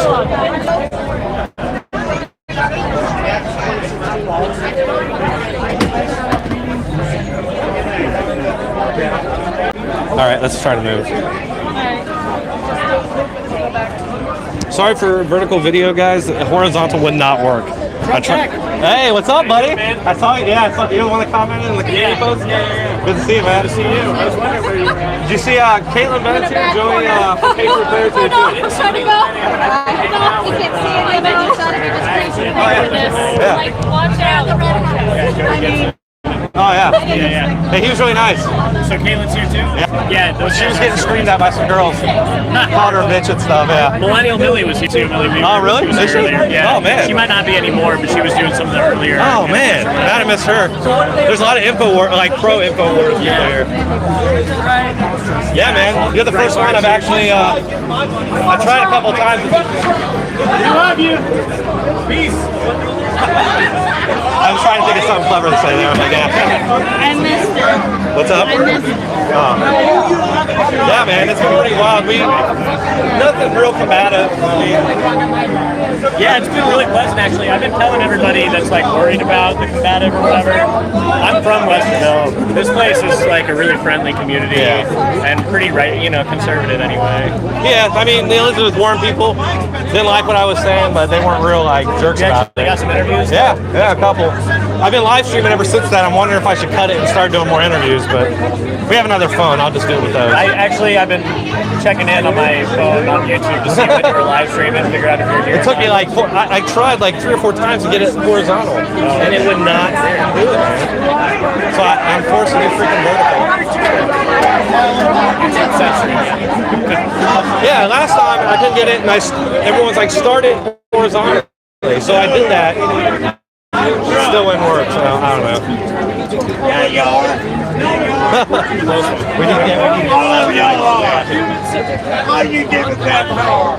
All right, let's try to move. Sorry for vertical video, guys. The horizontal would not work. I tried. Hey, what's up, buddy? I saw you. Yeah, I saw you. Don't want to comment in the community post? Yeah. Good to see you, man. Good to see you. I was wondering where you were. Did you see Caitlin Bennett's here? Joey Paper Player too. I'm trying to go. You can't see it. I thought it was just crazy. Yeah. Like, watch out. Oh yeah. Hey, he was really nice. So Caitlin's here too? Yeah. She was getting screamed at by some girls. Called her a bitch and stuff, yeah. Millennial Millie was here too. Millie Weaver. Oh, really? She was Is she? earlier. Yeah. Oh, man. She might not be anymore, but she was doing some of the earlier. Oh man, I miss her. There's a lot of pro info wars people here. Yeah, man. You're the first one I've actually I tried a couple times. We love you. Peace. I was trying to think of something clever to say there. I'm like, yeah. I missed it. What's up? I missed it. Oh. Yeah, man, it's been pretty wild. Nothing real combative. Yeah, it's been really pleasant actually. I've been telling everybody that's like worried about the combative or whatever. I'm from Westerville. This place is like a really friendly community and pretty conservative anyway. Yeah, I mean, the Elizabeth Warren people didn't like what I was saying, but they weren't real like jerks about it. They got some interviews? Yeah, a couple. I've been live streaming ever since that. I'm wondering if I should cut it and start doing more interviews, but we have another phone. I'll just do it with those. I've been checking in on my phone on YouTube to see when you were live streaming, figure out if you're here. It took me like I tried like 3 or 4 times to get it horizontal, and it would not do it. So I'm forced to do freaking vertical. Yeah, last time I couldn't get it, and everyone's like, start it horizontally. So I did that. It still wouldn't work, so I don't know. Yeah, you are. We need to get How you give it that power?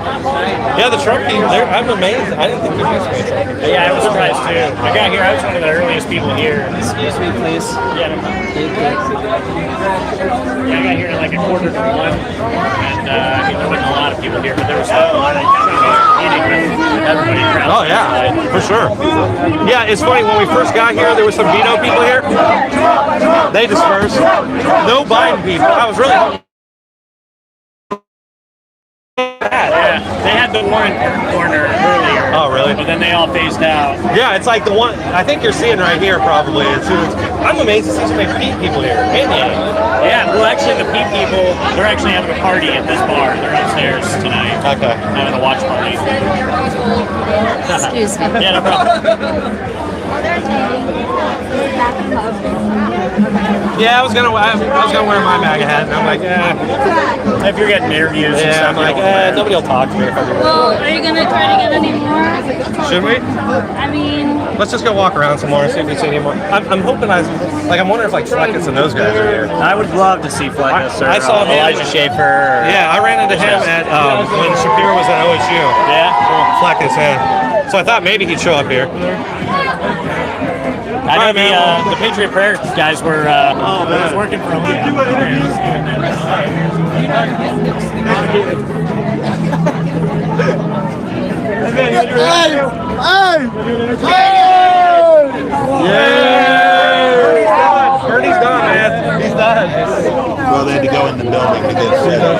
Yeah, the truck team, I'm amazed. I didn't think there was a truck. Yeah, I was surprised too. I got here, I was one of the earliest people here. Excuse me, please. Yeah, I got here at like 1:45, and there wasn't a lot of people here, but there was still a lot of eating with everybody around. Oh yeah, for sure. Yeah, it's funny, when we first got here, there were some veto people here. They dispersed. No Biden people. I was really hoping. Yeah, they had the Warren corner earlier. Oh, really? But then they all phased out. Yeah, it's like the one I think you're seeing right here probably. I'm amazed to see so many Pete people here. Yeah, well actually the Pete people, they're actually having a party at this bar. They're upstairs tonight. Okay. Having a watch party. Excuse me. Yeah, no problem. Yeah, I was gonna wear my MAGA hat, and I'm like, if you're getting interviews, yeah, I'm like, nobody will talk to me if I do. Well, are you gonna try to get any more? Should we? I mean, let's just go walk around some more and see if we see any more. I'm hoping I'm wondering if like Fleckis and those guys are here. I would love to see Fleckis or I saw Elijah Schaefer. Yeah, I ran into him at when Shapiro was at OSU. Yeah, cool. Fleckis, yeah. So I thought maybe he'd show up here. I know the Patriot Prayer guys were was working for a Bernie's done, man. He's done. Well, they had to go in the building to get set up.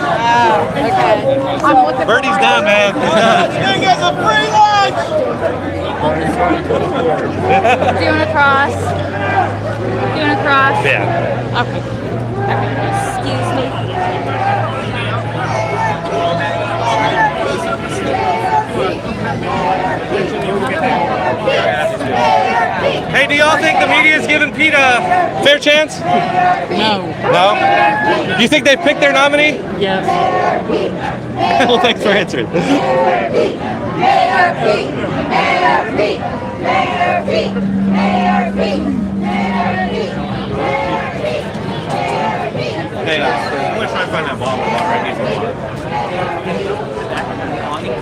Bernie's done, man. He's done. He gets a free lunch! do you want to cross? Do you want to cross? Yeah. Okay. Excuse me. Hey, do y'all think the media's giving Pete a fair chance? No. No? Do you think they picked their nominee? Yes. Well, thanks for answering. Hey, I'm gonna try and find that bottle right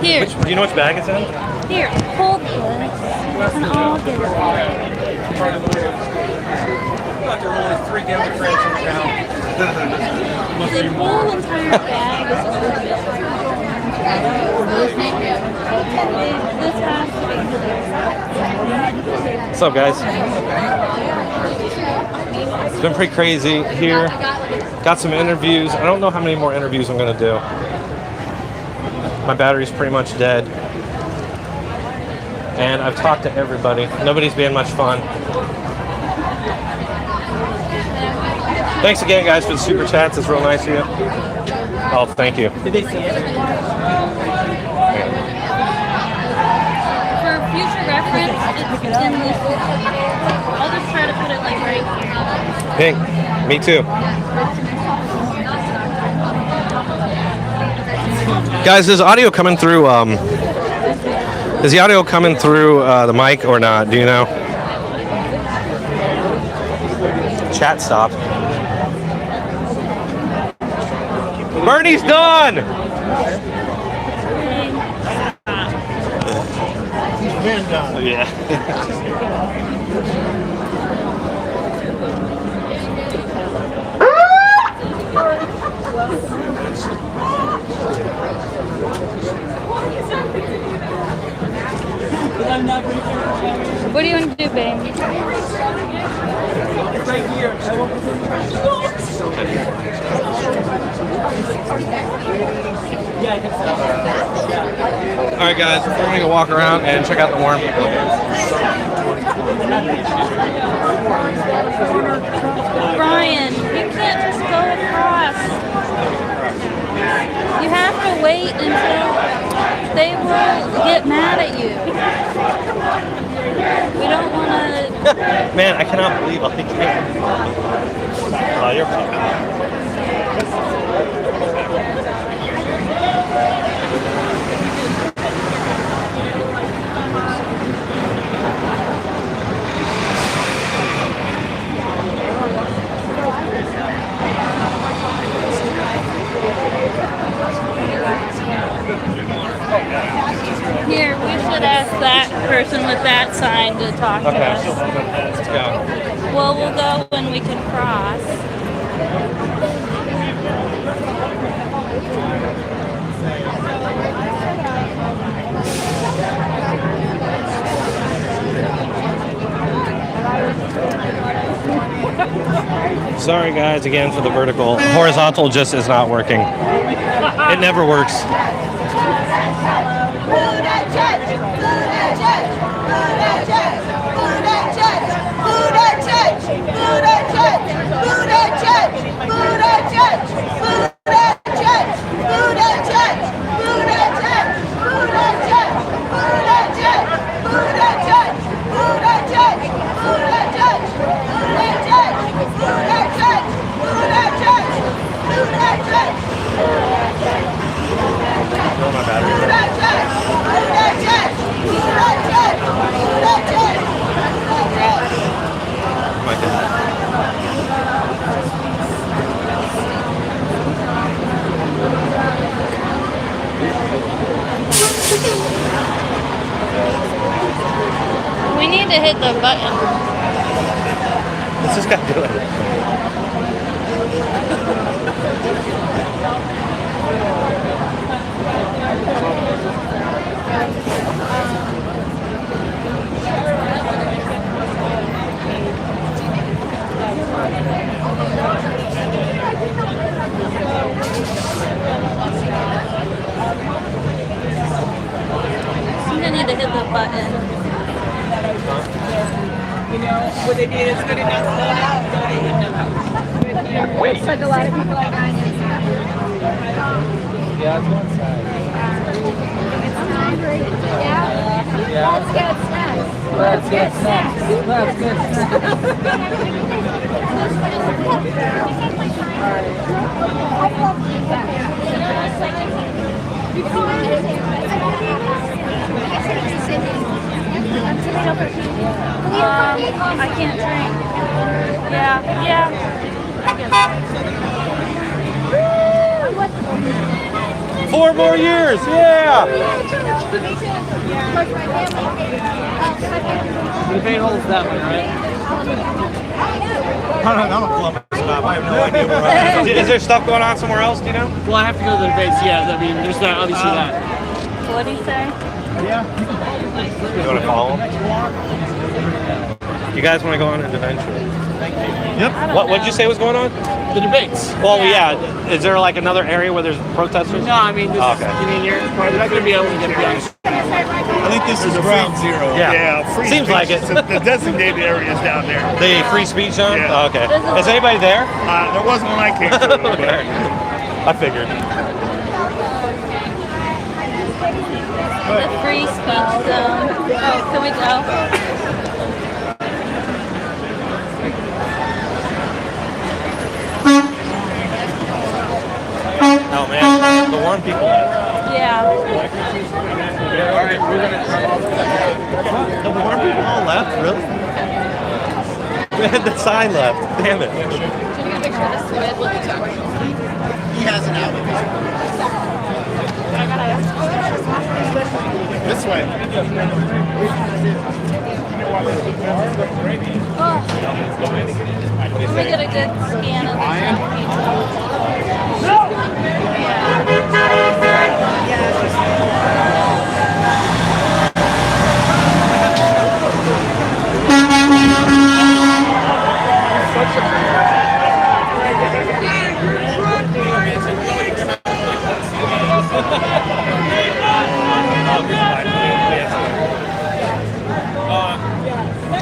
here. Here. Do you know which bag it's in? Here, hold this, and I'll get it. There are only 3 Democrats in town. The whole entire bag is this has to be. What's up, guys? It's been pretty crazy here. Got some interviews. I don't know how many more interviews I'm gonna do. My battery's pretty much dead. And I've talked to everybody. Nobody's being much fun. Thanks again, guys, for the super chats. It's real nice of you. Oh, thank you. Did they see it? For future reference, it's in this. I'll just try to put it like right here. Hey, me too. Guys, is audio coming through? Is the audio coming through the mic or not? Do you know? Chat stopped. Bernie's done! Yeah. What do you want to do, babe? All right, guys, we're going to go walk around and check out the warm people. Brian, you can't just go across. You have to wait until they will get mad at you. We don't want to... Man, I cannot believe I'll think you're fine. Here, we should ask that person with that sign to talk to us. Let's go. Well, we'll go when we can cross. Sorry, guys, again for the vertical. Horizontal just is not working. It never works. We need to hit the button. Let's just gotta do it. I'm gonna need to hit the button. You know, what they did is good enough to slow down. Looks like a lot of people are dying. Yeah, it's one side. I'm hungry. Yeah? Let's get snacks. Let's get snacks. Let's get I can't drink. Yeah. I guess. 4 more years, yeah! The paint holds that one, right? I'm a Columbus cop. I have no idea where I am. Is there stuff going on somewhere else, do you know? Well, I have to go to the debates, yeah. I mean, there's that, obviously that. What do you say? Yeah. You want to follow him? You guys want to go on an adventure? Yep. What'd you say was going on? The debates. Well, yeah. Is there like another area where there's protesters? No, I mean, this okay. I mean, you're not going to be able to get past. I think this is ground zero. Yeah. Free Seems speech. like it. The designated area is down there. The free speech zone? Yeah. Oh, okay. Is anybody there? There wasn't when I came through. Okay. I figured. The free speech zone. Oh, can we go? Oh man, the warm people. Yeah. All right, we're gonna. The warm people all left, really? We had the sign left. Damn it. He has an out. This way. Can we get a good scan of the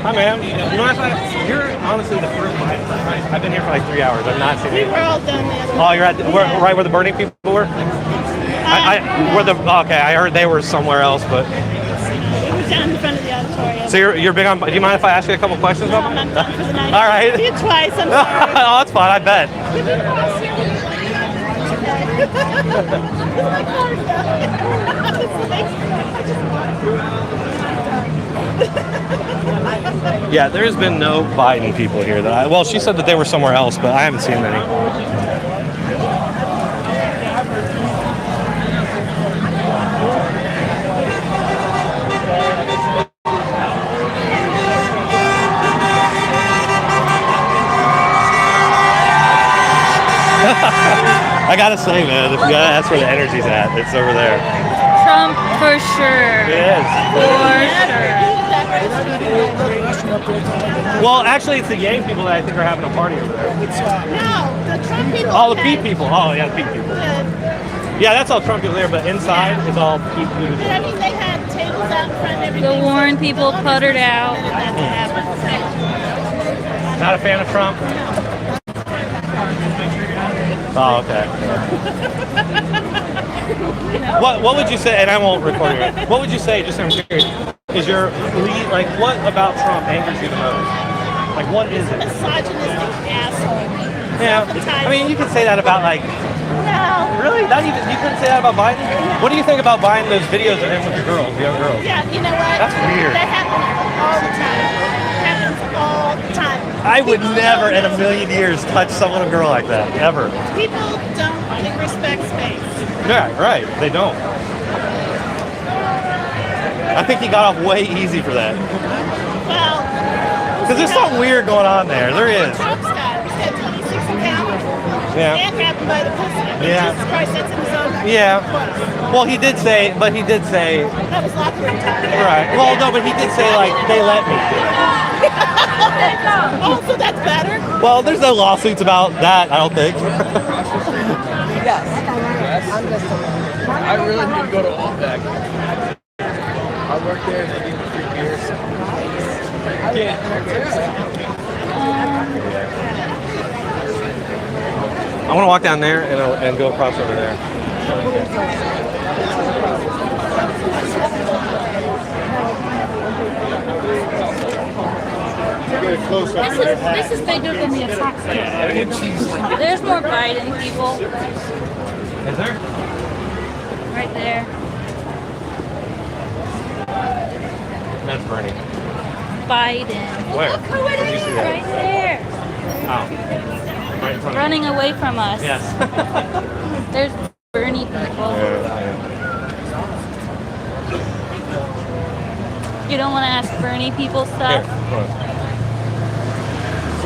Hi, ma'am. You mind if you're honestly the first one. I've been here for like 3 hours. I've not seen anything. We're all done the other Oh, you're at right where the burning people were? Okay, I heard they were somewhere else, but. We're down in front of the auditorium. So you're big on. Do you mind if I ask you a couple questions about I'm done for the night. All right. See you twice. I'm sorry. Oh, that's fine. I bet. Yeah, there's been no Biden people here that well, she said that they were somewhere else, but I haven't seen many. I gotta say, man, if you gotta ask where the energy's at, it's over there. Trump for sure. It is. Well, actually, it's the Yang people that I think are having a party over there. No, the Trump people. Oh, the Pete people. Oh, yeah, the Pete people. Yeah, that's all Trump people there, but inside is all Pete people. I mean, they had tables out in front. Everything. The Warren people puttered out. Not a fan of Trump? Oh, okay. What would you say, and I won't record you, what would you say, just so I'm curious, is your lead, like, what about Trump angers you the most? Like, what is it? Misogynistic asshole. Yeah, I mean, you could say that about, like, No. really? Not even, you couldn't say that about Biden? What do you think about Biden, those videos of him with the girls, the young girls? Yeah, you know what? That's weird. That happens all the time. Happens all the time. I would never in a million years touch some little girl like that, ever. People don't respect space. Yeah, right, they don't. I think he got off way easy for that. Well, because there's something weird going on there. There is. Trump's got, he's got 26 pounds. Yeah. And grabbed him by the pussy. I mean, Yeah. Jesus Christ, that's in his own. Yeah. Well, he did say, but he did say. That was locker room talk. Right. Well, no, but he did say, like, they let me. Oh, so that's better? Well, there's no lawsuits about that, I don't think. Yes. I really need to go to Outback. I worked there for 3 years. I want to walk down there and go across over there. This is bigger than the attacks. There's more Biden people. Is there? Right there. That's Bernie. Biden. Where? Look who it is. Right there. Oh. Right in front of Running away from us. Yes. There's Bernie people. You don't want to ask Bernie people stuff? Here,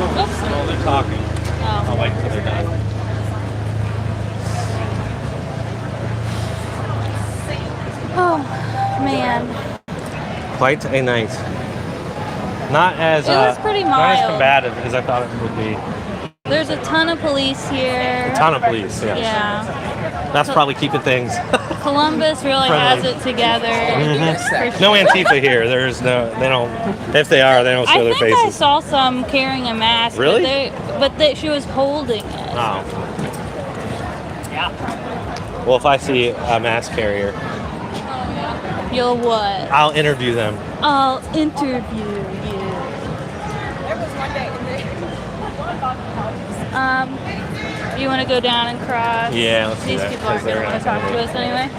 Oops. well, they're talking. Oh. I'll wait until they're done. Oh, man. Quite a night. Not as It was pretty not as mild. combative as I thought it would be. There's a ton of police here. A ton of police, yes. Yeah. That's probably keeping things. Columbus really has Friendly. it together. Mhm. For No sure. Antifa here. There's no. They don't. If they are, they don't show I their think I faces. saw some carrying a mask. Really? But she was holding it. Oh. Well, if I see a mask carrier, You'll what? I'll interview them. I'll interview you. You want to go down and cross? Yeah, let's do These that, people aren't 'cause going to they're want to not talk gonna to us anyway.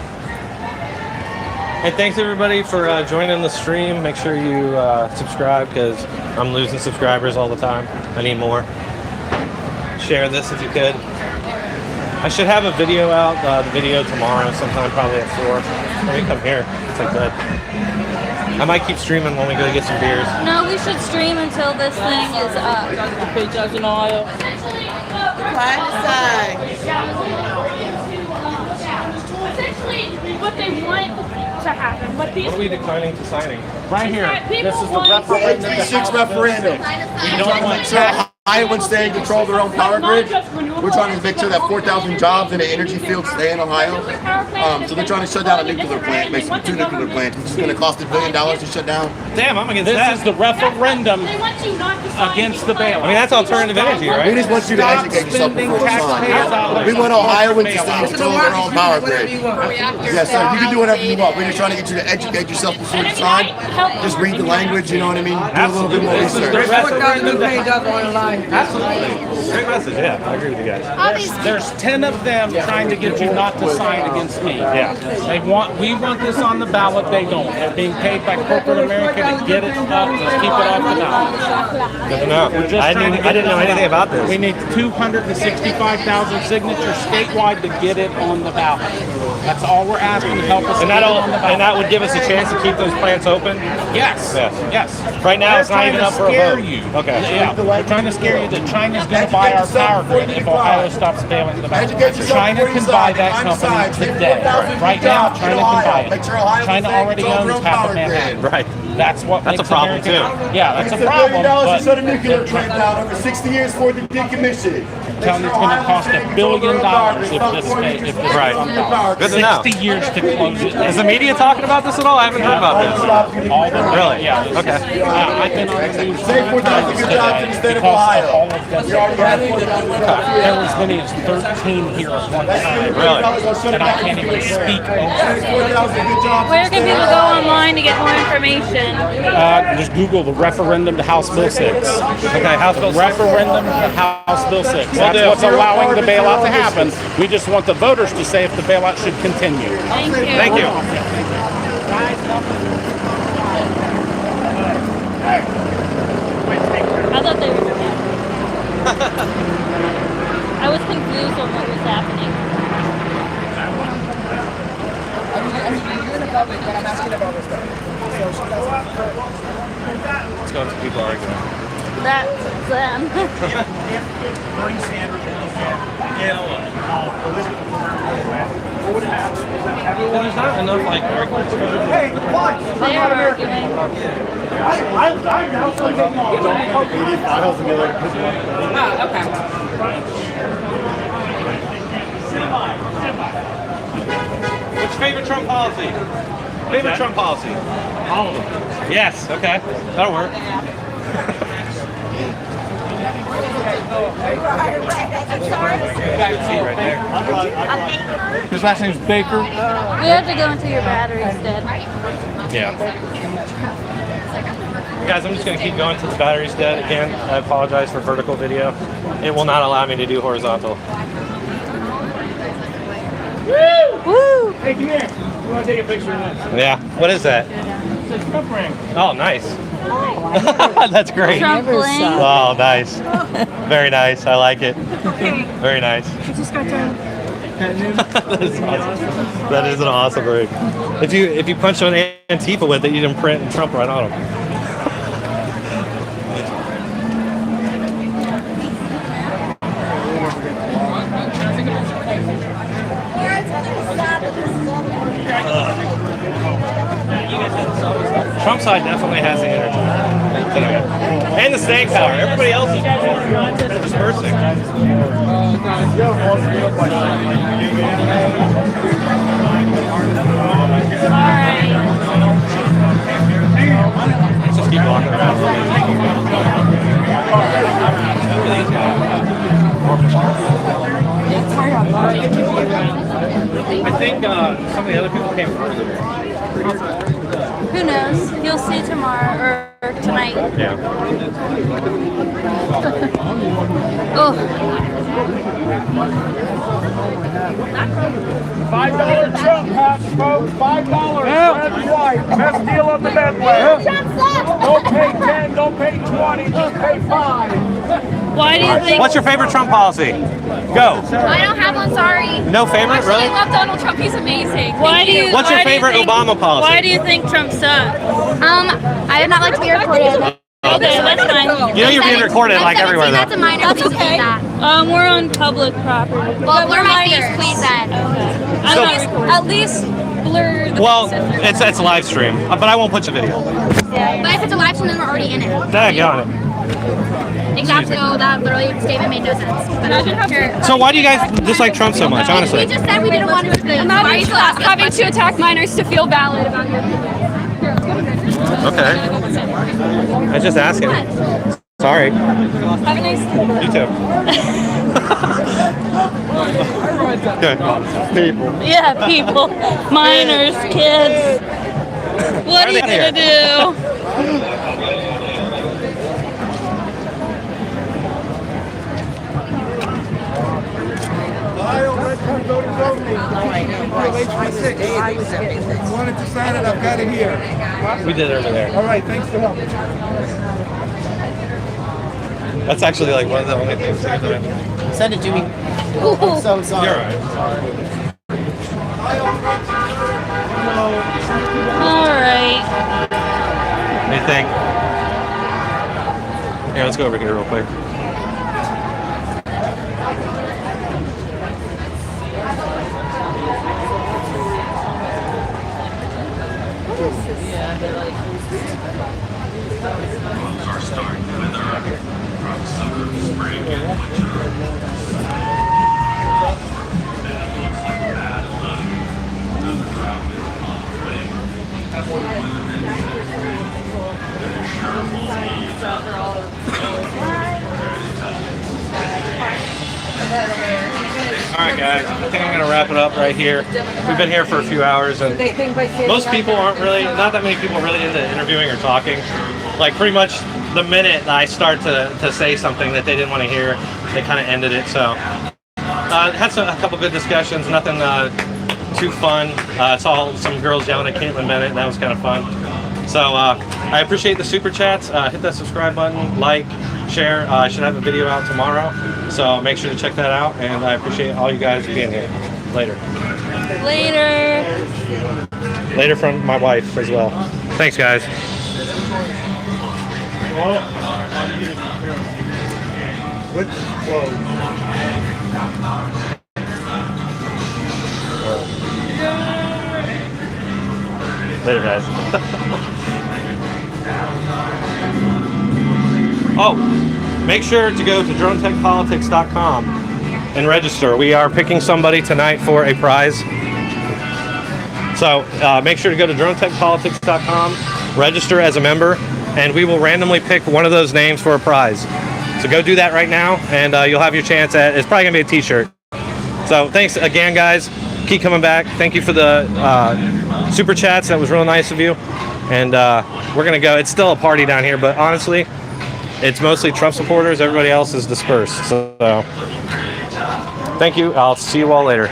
Hey, thanks everybody for joining the stream. Make sure you subscribe because I'm losing subscribers all the time. I need more. Share this if you could. I should have a video out, the video tomorrow sometime, probably at 4. Let me come here. It's like that. I might keep streaming when we go get some beers. No, we should stream until this thing is up. Paychecks and oil. Essentially, what they want to happen, what these What are we declining to signing? Right here. This is the referendum. 86 referendum. We don't want tax Iowans stay in control of their own power grid. We're trying to make sure that 4,000 jobs in the energy field stay in Ohio. So they're trying to shut down a nuclear plant, basically 2 nuclear plants, which is going to cost $1 billion to shut down. Damn, I'm against this that. This is the referendum against the bailout. I mean, that's alternative energy, right? We just want you to educate yourself before you sign. We want Ohioans to stay in control of their own power grid. Yes, sir. You can do whatever you want. We're just trying to get you to educate yourself before you sign. Just read the language, you know what I mean? Do a little bit more research. Absolutely. Great message, yeah. I agree with you guys. There's 10 of them trying to get you not to sign against me. Yeah. We want this on the ballot. They don't. They're being paid by corporate America to get it up, just keep it off the ballot. Good to know. I didn't know anything about this. We need 265,000 signatures statewide to get it on the ballot. That's all we're asking to help us. And that would give us a chance to keep those plants open? Yes. Yes. Right now, it's not even up for a vote. You. Okay. Yeah. We're trying to scare you that China's going to buy our power grid if Ohio stops bailing the ballot. China can buy that company today. Right now, China can buy it. China already owns half of Manhattan. Right. That's a problem too. Yeah, that's a problem. $1 to shut a nuclear plant down over 60 years for the decommission. I'm telling you, it's going to cost $1 billion if this right. Good to know. 60 years to close it. Is the media talking about this at all? I haven't heard about this. All the really? Yeah. Okay. I've been on the news Say 4,000 good jobs in the state of Ohio. All of this. There were as many as 13 here at one time. Really? And I can't even speak. Where can people go online to get more information? Just Google the referendum to House Bill 6. Okay, House Bill 6. Referendum to House Bill 6. That's what's allowing the bailout to happen. We just want the voters to say if the bailout should continue. Thank you. Thank you. I thought they were I was confused on what was happening. Let's go to people arguing. That's them. Bernie Sanders There's not enough like arguments. Hey, what? They are arguing. What's your favorite Trump policy? Favorite Trump policy? All of them. Yes, okay. That'll work. His last name's Baker. We have to go into your batteries, Dad. Yeah. Guys, I'm just going to keep going until the battery's dead. Again, I apologize for vertical video. It will not allow me to do horizontal. Woo! Woo! Hey, come here. You want to take a picture of this? Yeah. What is that? It's a Trump ring. Oh, nice. That's great. Trump bling. Oh, nice. Very nice. I like it. Very nice. That is awesome. That is an awesome ring. If you punch an Antifa with it, you can print Trump right on them. Trump side definitely has the energy. And the staying power. Everybody else is dispersing. Let's just keep walking I think some of the other people came first. Who knows? You'll see tomorrow or tonight. Yeah. Oh. $5 Trump hats, folks. $5. Red and white. Best deal on the Medway. Don't pay 10. Don't pay 20. Just pay 5. Why do you think? What's your favorite Trump policy? Go. I don't have one, sorry. No favorite, Actually, really? I love Donald Trump. He's amazing. Why do you? What's your favorite Obama policy? Why do you think Trump sucks? I would not like to be recorded. Okay, that's fine. You know you're being recorded like everywhere, though. That's a minor. That's okay. We're on public property. Well, blur my face, minors. please, then. At least blur the Well, it's a live stream, but I won't put the video. But if it's a live stream, then we're already in it. Dang on it. Exactly. No, that literally statement made no sense. But imagine how sure. So why do you guys dislike Trump so much, honestly? We just said we didn't want to. Imagine having to attack minors to feel valid about your Okay. I was just asking. Sorry. Have a nice You too. Okay. People. Yeah, people. Minors, kids. What are you gonna do? You wanted to sign it, I've got it here. We did it over there. All right, thanks for helping. That's actually like one of the only things that Send it to me. I'm so sorry. You're alright. Alright. What do you think? Here, let's go over here real quick. Alright guys, I think I'm going to wrap it up right here. We've been here for a few hours and most people aren't really, not that many people are really into interviewing or talking. Like pretty much the minute I start to say something that they didn't want to hear, they kind of ended it. So had a couple good discussions, nothing too fun. Saw some girls yelling at Caitlin Bennett, that was kind of fun. So I appreciate the super chats. Hit that subscribe button, like, share. I should have a video out tomorrow, so make sure to check that out. And I appreciate all you guys being here. Later. Later. Later from my wife as well. Thanks, guys. Later, guys. Oh, make sure to go to dronetekpolitics.com and register. We are picking somebody tonight for a prize. So make sure to go to dronetekpolitics.com, register as a member, and we will randomly pick one of those names for a prize. So go do that right now, and you'll have your chance at, it's probably going to be a t-shirt. So thanks again, guys. Keep coming back. Thank you for the super chats. That was real nice of you. And we're going to go. It's still a party down here, but honestly, it's mostly Trump supporters. Everybody else is dispersed. So thank you. I'll see you all later.